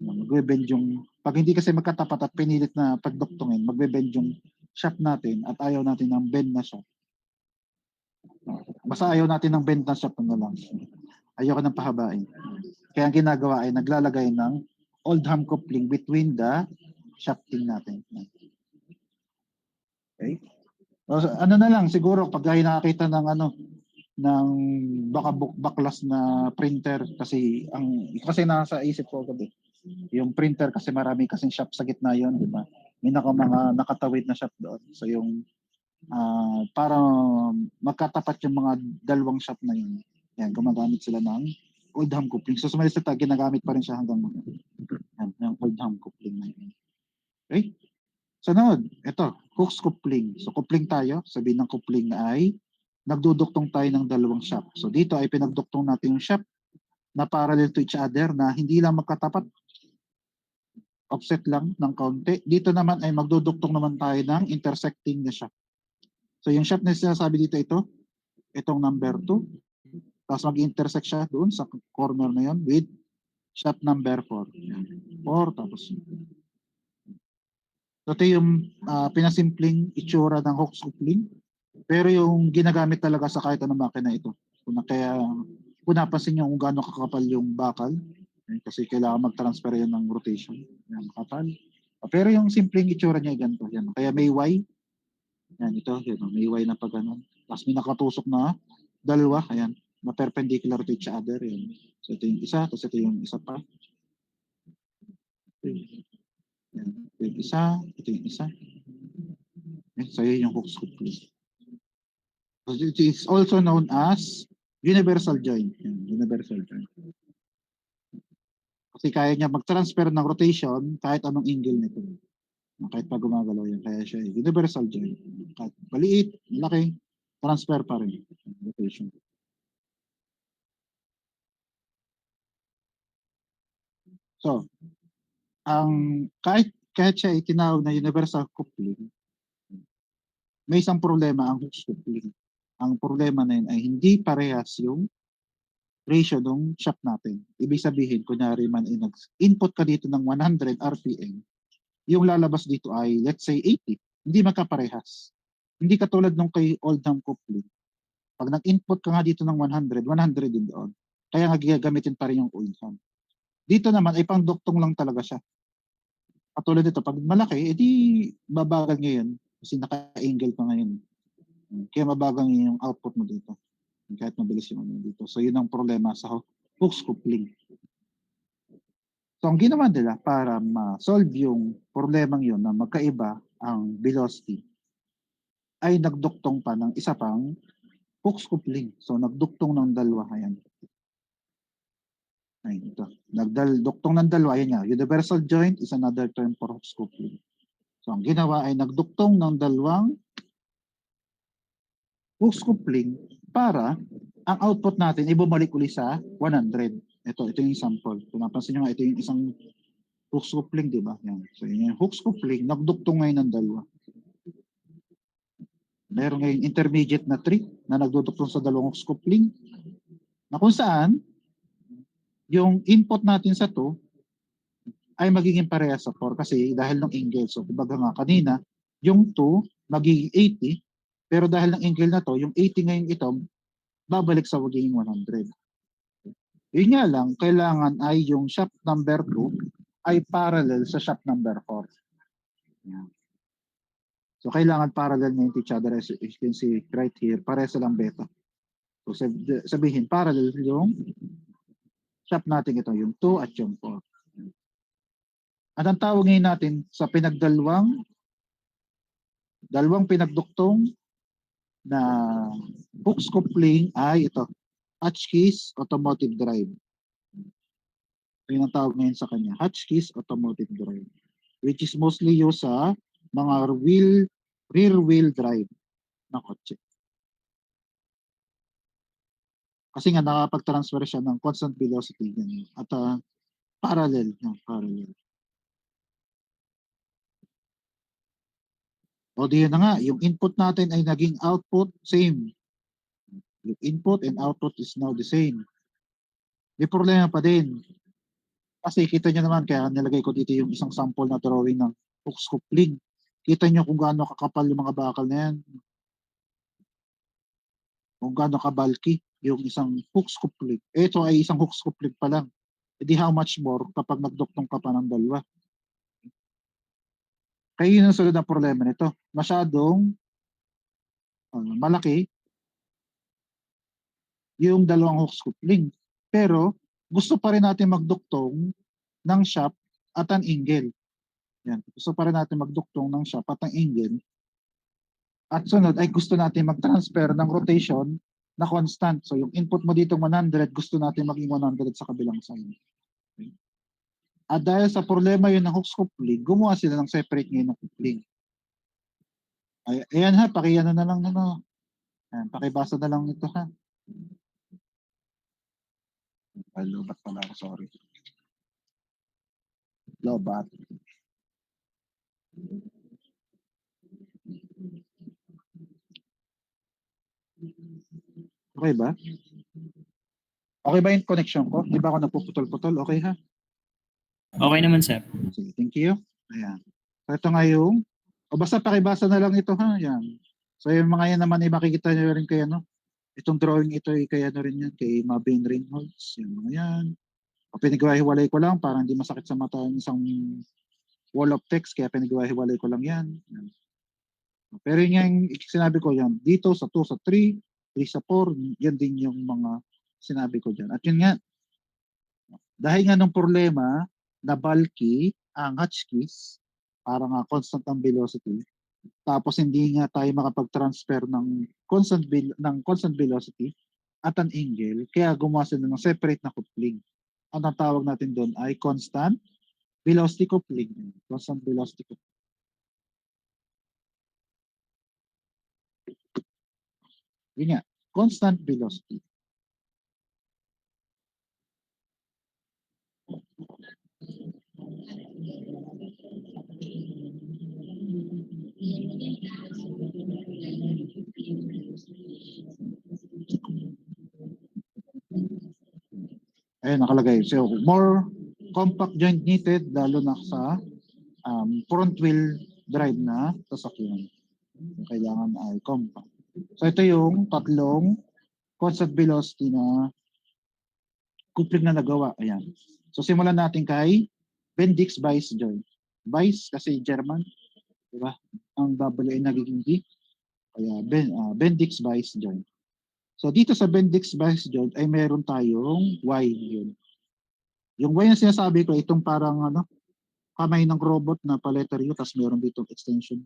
[SPEAKER 1] Magbe-bend yung, pag hindi kasi magkatapat at pinilit na pagduktungin, magbe-bend yung shaft natin at ayaw natin ng bend na shaft. Basta ayaw natin ng bend na shaft na lang. Ayaw ka ng pahabain. Kaya ang ginagawa ay naglalagay ng old ham coupling between the shafting natin. Okay? So, ano na lang, siguro pag ay nakakita ng ng baka baklas na printer kasi nasa isip ko gabi. Yung printer kasi marami kasing shop sa gitna yon, di ba? May mga nakatawid na shop doon. So yung para magkatapat yung mga dalawang shop na yun. Yan, gumagamit sila ng old ham coupling. So sumalit sa ginagamit pa rin siya hanggang ngayon. Yan, yung old ham coupling na yun. Okay? Sunod, ito, hooks coupling. So coupling tayo, sabihin ng coupling ay nagduduktong tayo ng dalawang shop. So dito ay pinagduktong natin yung shop na parallel to each other na hindi lang magkatapat, offset lang ng kaunti. Dito naman ay magduduktong naman tayo ng intersecting na shop. So yung shop na sinasabi dito itong number 2. Tapos mag-intersect siya doon sa corner na yon with shop number 4. 4 tapos. So ito yung pinasimpleng itsura ng hooks coupling. Pero yung ginagamit talaga sa kahit anong makina ito. Kaya kung napansin nyo kung gaano kakapal yung bakal, kasi kailangan mag-transfer yan ng rotation. Yan, kapal. Pero yung simpleng itsura niya ganito. Yan. Kaya may Y. Yan, ito. Yan, may Y na pag ganun. Tapos may nakatusok na dalawa. Ayan. Na perpendicular to each other. Yan. So ito yung isa. Tapos ito yung isa pa. Yan. Ito yung isa. Ito yung isa. Yan. So yun yung hooks coupling. So it is also known as universal joint. Yan. Universal joint. Kasi kaya niya mag-transfer ng rotation kahit anong angle nito. Kahit pa gumagalaw yan. Kaya siya universal joint. Kahit maliit, malaki, transfer pa rin. Rotation. So, kahit siya itinawag na universal coupling, may isang problema ang hooks coupling. Ang problema na yun ay hindi parehas yung ratio ng shaft natin. Ibig sabihin, kunyari man input ka dito ng 100 RPM, yung lalabas dito ay let's say 80. Hindi magkaparehas. Hindi katulad nung kay Oldham coupling. Pag nag-input ka nga dito ng 100, 100 din doon. Kaya nga gagamitin pa rin yung Oldham. Dito naman ay pang-duktong lang talaga siya. Katulad dito, pag malaki, edi babagal ngayon kasi naka-angle pa ngayon. Kaya mabagal ngayon yung output mo dito. Kahit mabilis yung dito. So yun ang problema sa hooks coupling. So ang ginawa nila para ma-solve yung problemang yun na magkaiba ang velocity ay nagduktong pa ng isa pang hooks coupling. So nagduktong ng dalawa. Ayan. Ay, ito. Nagduktong ng dalawa. Ayan nga. Universal joint is another term for hooks coupling. So ang ginawa ay nagduktong ng dalawang hooks coupling para ang output natin ay bumalik uli sa 100. Ito yung sample. Kung napansin nyo nga, ito yung isang hooks coupling, di ba? Yan. So yung hooks coupling, nagduktong ngayon ng dalawa. Meron ngayong intermediate na tree na nagduduktong sa dalawang hooks coupling na kung saan yung input natin sa 2 ay magiging parehas sa 4 kasi dahil ng angle. So kumbaga nga kanina, yung 2 magiging 80 pero dahil ng angle na to, yung 80 ngayon ito babalik sa magiging 100. Yun nga lang, kailangan ay yung shaft number 2 ay parallel sa shaft number 4. Yan. So kailangan parallel ngayon to each other as you can see right here, pareha silang beta. So sabihin parallel yung shaft natin ito, yung 2 at yung 4. At ang tawag ngayon natin sa dalawang pinagduktong na hooks coupling ay ito, Hotchkiss automotive drive. Ito yung tawag ngayon sa kanya, Hotchkiss automotive drive, which is mostly used sa mga rear wheel drive na kotse. Kasi nga nakapag-transfer siya ng constant velocity ganyan. At parallel, yan, parallel. O di yun na nga, yung input natin ay naging output same. Yung input and output is now the same. May problema pa din. Kasi kita nyo naman, kaya nilagay ko dito yung isang sample na drawing ng Hooke's coupling. Kita nyo kung gaano kakapal yung mga bakal na yan. Kung gaano ka-bulky yung isang Hooke's coupling. Ito ay isang Hooke's coupling pa lang. E di how much more kapag nagduktong ka pa ng dalawa. Kaya yun ang sunod na problema nito. Masyadong malaki yung dalawang Hooke's coupling. Pero gusto pa rin natin magduktong ng shaft at ang angle. Yan. Gusto pa rin natin magduktong ng shaft at ang angle. At sunod ay gusto natin mag-transfer ng rotation na constant. So yung input mo dito 100, gusto natin maging 100 sa kabilang side. Okay. At dahil sa problema yun ng Hooke's coupling, gumawa sila ng separate ngayon ng coupling. Ayan ha, pakiyano na lang na. Ayan, pakibasa na lang ito ha. Ay, lobat pala ako, sorry. Lobat. Okay ba? Okay ba yung connection ko? Di ba ako nagpuputol-putol? Okay ha?
[SPEAKER 3] Okay naman, sir.
[SPEAKER 1] Sige, thank you. Ayan. So ito nga yung, o basta pakibasa na lang ito ha. Ayan. So yung mga yan naman ay makikita nyo rin kay ano. Itong drawing ito ay kay ano rin yan, kay Mabin Reynolds. Yung mga yan. O pinagwahiwalay ko lang para hindi masakit sa mata yung isang wall of text, kaya pinagwahiwalay ko lang yan. Yan. Pero yun yung sinabi ko yan, dito sa 2 sa 3, 3 sa 4, yan din yung mga sinabi ko dyan. At yun nga, dahil nga ng problema na bulky ang Hotchkiss, para nga constant ang velocity, tapos hindi nga tayo makapag-transfer ng constant velocity at an angle, kaya gumawa sila ng separate na coupling. Ang tawag natin doon ay constant velocity coupling. Constant velocity coupling. Yun nga, constant velocity. Ayun, nakalagay. So, more compact joint needed, lalo na sa front wheel drive na sasakyan. Kailangan ay compact. So, ito yung tatlong constant velocity na coupling na nagawa. Ayan. So, simulan natin kay Bendix Vice joint. Vice kasi German. Diba? Ang W ay nagiging D. Kaya Bendix Vice joint. So, dito sa Bendix Vice joint ay meron tayong Y yun. Yung Y na sinasabi ko, itong parang kamay ng robot na paletaryo, tapos meron ditong extension.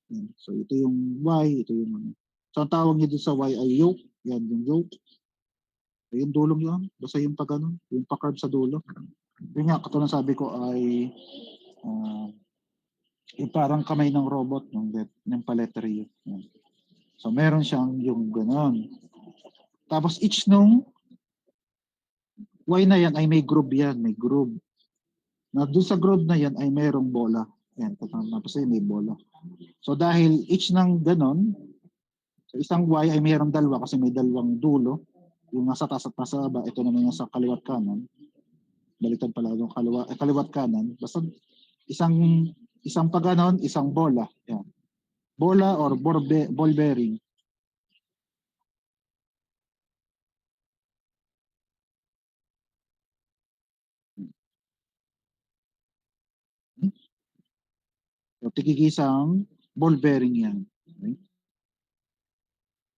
[SPEAKER 1] Yan. So ito yung Y, ito yung So ang tawag niya dito sa Y ay yoke. Yan, yung yoke. Yung dulong yun. Basta yung pag yung pa-curve sa dulo. Yun nga, katulad sabi ko ay yung parang kamay ng robot ng paletaryo. Yan. So meron siyang yung ganon. Tapos each nung Y na yan ay may groove yan, may groove. Na doon sa groove na yan ay mayroong bola. Yan, tapos ay may bola. So dahil each ng ganon, so isang Y ay mayroong dalawa kasi may dalawang dulo. Yung nasa taas at nasa baba, ito naman yung sa kaliwat kanan. Baliktad pala yung kaliwat kanan. Basta isang pa ganon, isang bola. Yan. Bola or ball bearing. So tigigisang ball bearing yan. Okay?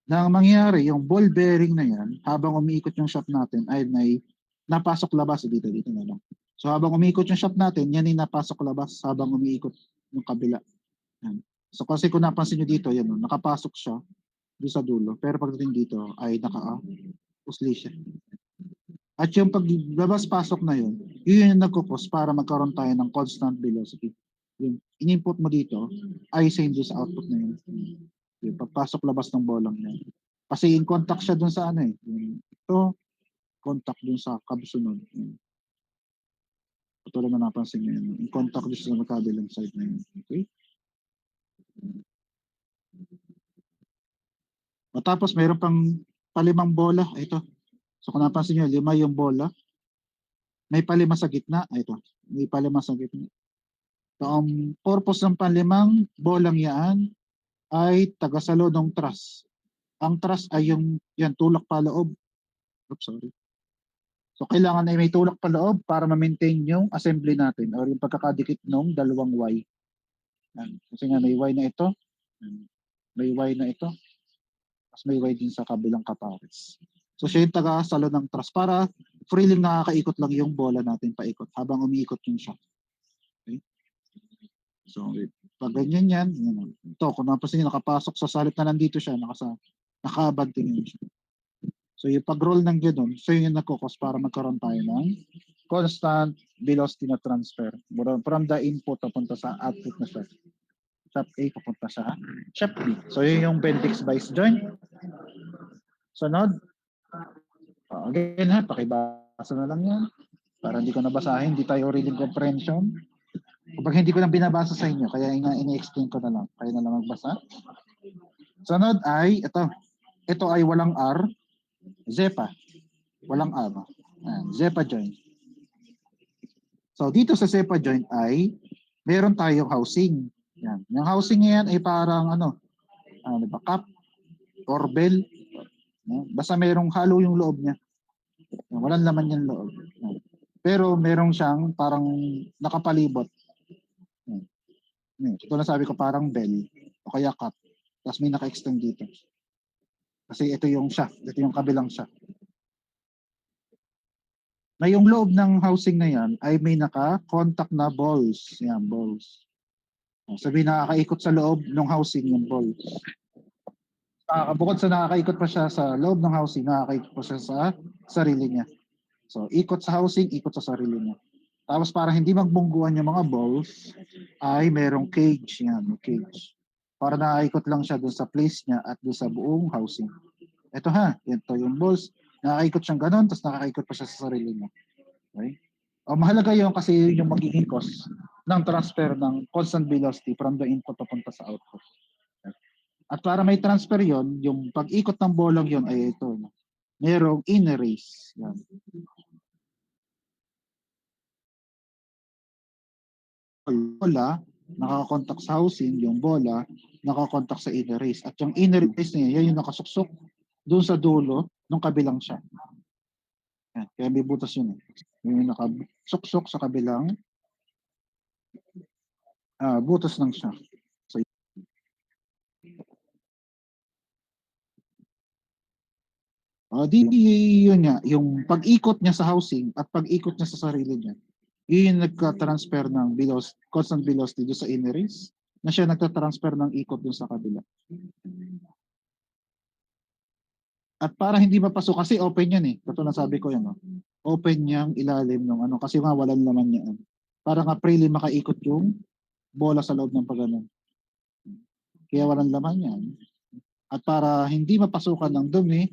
[SPEAKER 1] Na ang mangyayari, yung ball bearing na yan, habang umiikot yung shaft natin, ay may napasok labas dito na lang. So habang umiikot yung shaft natin, yan ay napasok labas habang umiikot yung kabila. Yan. So kasi kung napansin nyo dito, yan, nakapasok siya doon sa dulo. Pero pagdating dito ay naka-usli siya. At yung paglabas-pasok na yun, yun yung nagkukos para magkaroon tayo ng constant velocity. Yung in-input mo dito ay same doon sa output na yun. Yung pagpasok-labas ng bolang yan. Kasi in contact siya doon sa yung Ito, contact dun sa kasunod. Katulad na napansin nyo yun. Yung contact dun sa magkabilang side na yun. Okay? O tapos meron pang palimang bola. Ito. So kung napansin nyo, 5 yung bola. May palima sa gitna. Ito. May palima sa gitna. So ang purpose ng palimang bolang yan ay tagasalo ng truss. Ang truss ay yung yan, tulak paloob. Oops, sorry. So kailangan ay may tulak paloob para ma-maintain yung assembly natin or yung pagkakadikit ng dalawang Y. Yan. Kasi nga may Y na ito. May Y na ito. Tapos may Y din sa kabilang kapares. So siya yung taga-salo ng truss para freely nakakaikot lang yung bola natin paikot habang umiikot yung siya. Okay? So pag ganyan yan, ito kung napansin nyo nakapasok sa salit na nandito siya, nakabad tingin siya. So yung pag-roll ng gano'n, so yun yung nagkukos para magkaroon tayo ng constant velocity na transfer from the input papunta sa output na siya. Shop A papunta sa shop B. So yun yung Bendix vice joint. Sunod. Again ha, pakibasa na lang yan. Para hindi ko nabasahin, hindi tayo reading comprehension. Kapag hindi ko lang binabasa sa inyo, kaya ini-explain ko na lang. Kaya na lang magbasa. Sunod ay, ito ay walang R. Zepa. Walang R. Zepa joint. So dito sa Zepa joint ay, meron tayong housing. Yan. Yung housing yan ay parang cup or bell. Basta merong halo yung loob niya. Walang laman yung loob. Pero merong siyang parang nakapalibot. Ito na sabi ko parang bell o kaya cup. Tapos may naka-extend dito. Kasi ito yung shaft. Ito yung kabilang shaft. Na yung loob ng housing na yan ay may naka-contact na balls. Yan, balls. Sabi nakakaikot sa loob ng housing yung balls. Bukod sa nakakaikot pa siya sa loob ng housing, nakakaikot pa siya sa sarili niya. So, ikot sa housing, ikot sa sarili niya. Tapos para hindi magbungguan yung mga balls, ay merong cage. Yan, may cage. Para nakakaikot lang siya doon sa place niya at doon sa buong housing. Ito ito yung balls. Nakakaikot siyang ganun, tapos nakakaikot pa siya sa sarili niya. Okay? Mahalaga yun kasi yun yung magiging cause ng transfer ng constant velocity from the input papunta sa output. At para may transfer yon, yung pag-ikot ng bolang yon ay ito. Merong inner race. Yan. Bola, nakakontak sa housing, yung bola, nakakontak sa inner race. At yung inner race niya, yan yung nakasuksok doon sa dulo ng kabilang siya. Yan. Kaya may butas yun. Yung nakasuksok sa kabilang butas ng siya. So, yun nga, yung pag-ikot niya sa housing at pag-ikot niya sa sarili niya, yun yung nagka-transfer ng constant velocity doon sa inner race na siya nagka-transfer ng ikot doon sa kabila. At para hindi mapasok, kasi open yan Katulad sabi ko yan. Open yung ilalim ng kasi nga walang laman yan. Para nga freely makaikot yung bola sa loob ng pagano. Kaya walang laman yan. At para hindi mapasukan ng dumi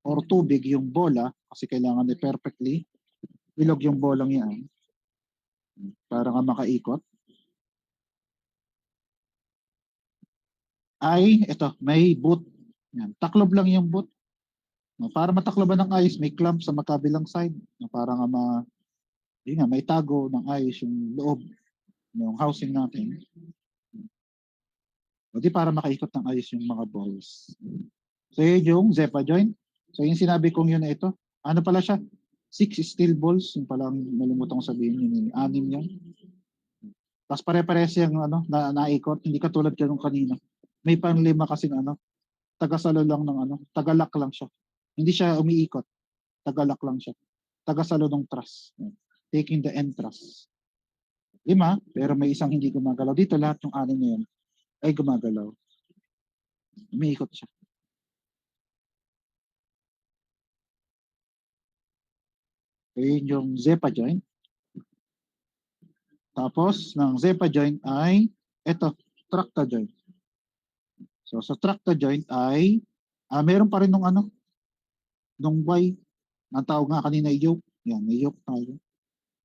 [SPEAKER 1] or tubig yung bola, kasi kailangan perfectly bilog yung bolang yan para nga makaikot, ay ito, may boot. Yan. Taklob lang yung boot. Para matakloban ng ayos, may clamp sa makabilang side. Para nga may tago ng ayos yung loob ng housing natin. O di para makaikot ng ayos yung mga balls. So yun yung Zepa joint. So yung sinabi kong yun na ito, ano pala siya? 6 steel balls, yung palang nalimutan ko sabihin yun, 6 yan. Tapos pare-pares yung naikot, hindi katulad kanong kanina. May pang-5 kasing tagasalo lang ng tagalak lang siya. Hindi siya umiikot, tagalak lang siya. Tagasalo ng truss. Taking the end truss. 5, pero may isang hindi gumagalaw. Dito lahat yung 6 na yan ay gumagalaw. Umiikot siya. So yun yung Zepa joint. Tapos, ng Zepa joint ay, ito, tracta joint. So, sa tracta joint ay, meron pa rin nung Y. Ang tawag nga kanina yoke. Yan, may yoke tayo.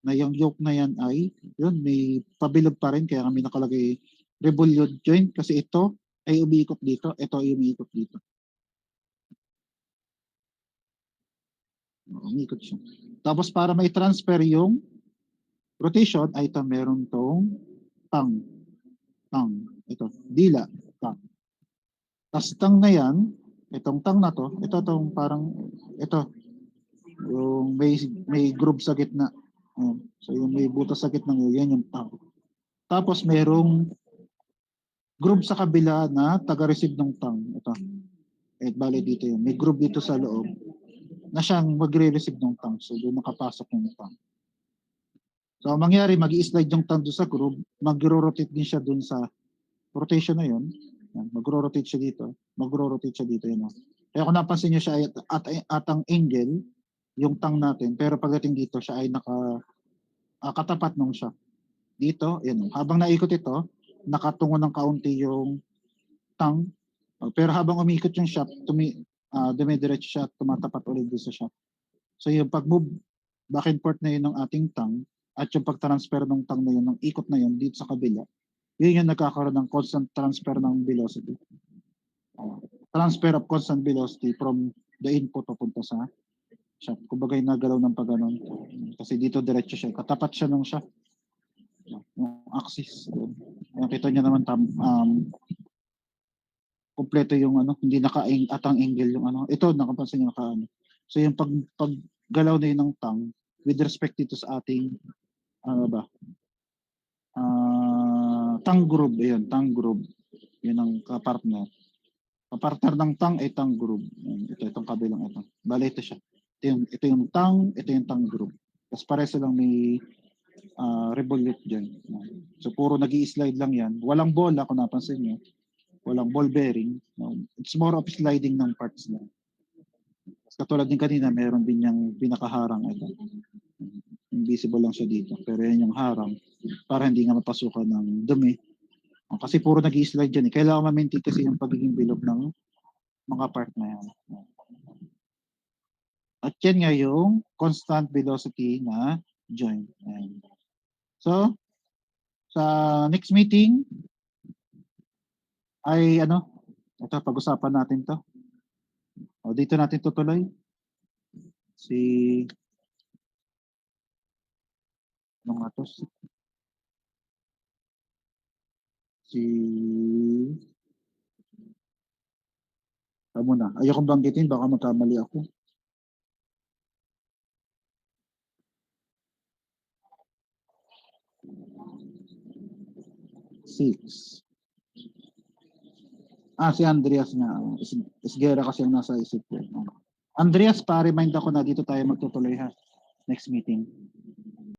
[SPEAKER 1] Na yung yoke na yan ay, yun, may pabilog pa rin. Kaya kami nakalagay revolute joint kasi ito ay umiikot dito. Ito ay umiikot dito. Umiikot siya. Tapos para may transfer yung rotation, ay ito meron tong tang. Ito, dila, tang. Tapos tang na yan, itong tang na to, ito tong parang, ito, yung may groove sa gitna. So yung may butas sa gitna, yan yung tang. Tapos merong groove sa kabila na taga-receive ng tang. Ito. Bali dito yun. May groove dito sa loob na siyang magre-receive ng tang. So doon nakapasok yung tang. So ang mangyari, mag-i-slide yung tang doon sa groove, mag-rotate din siya doon sa rotation na yun. Magro-rotate siya dito. Magro-rotate siya dito. Yun. Kaya kung napansin niyo siya ay at ang angle, yung tang natin, pero pagdating dito siya ay katapat nung siya. Dito, yun. Habang naikot ito, nakatungo ng kaunti yung tang. Pero habang umiikot yung shaft, dumidiretso siya at tumatapat ulit doon sa shaft. So yung pag-move back and forth na yun ng ating tang at yung pag-transfer ng tang na yun, ng ikot na yun dito sa kabila, yun yung nagkakaroon ng constant transfer ng velocity. Transfer of constant velocity from the input papunta sa shaft. Kumbaga yung nagalaw ng pagganon. Kasi dito diretso siya. Katapat siya ng shaft. Yung axis. Kita niyo naman kompleto yung hindi naka-atang angle yung Ito, nakapansin niyo naka So yung paggalaw na yun ng tang with respect dito sa ating tang groove. Ayun, tang groove. Yun ang kapartner. Kapartner ng tang ay tang groove. Itong kabilang ito. Bale, ito siya. Ito yung tang, ito yung tang groove. Tapos pareho lang may revolute dyan. So puro nag-i-slide lang yan. Walang bola kung napansin nyo. Walang ball bearing. It's more of sliding ng parts lang. Katulad din kanina, meron din yung pinakaharang ito. Invisible lang siya dito. Pero yan yung harang para hindi nga mapasukan ng dumi. Kasi puro nag-i-slide dyan. Kailangan ma-maintain kasi yung pagiging bilog ng mga part na yan. At yan nga yung constant velocity na joint. So, sa next meeting ay ito pag-usapan natin to. Dito natin tutuloy. Muna. Ayokong banggitin, baka magkamali ako. Si Andreas nga. Isgera kasi ang nasa isip ko. Andreas, pa-remind ako na dito tayo magtutuloy ha. Next meeting.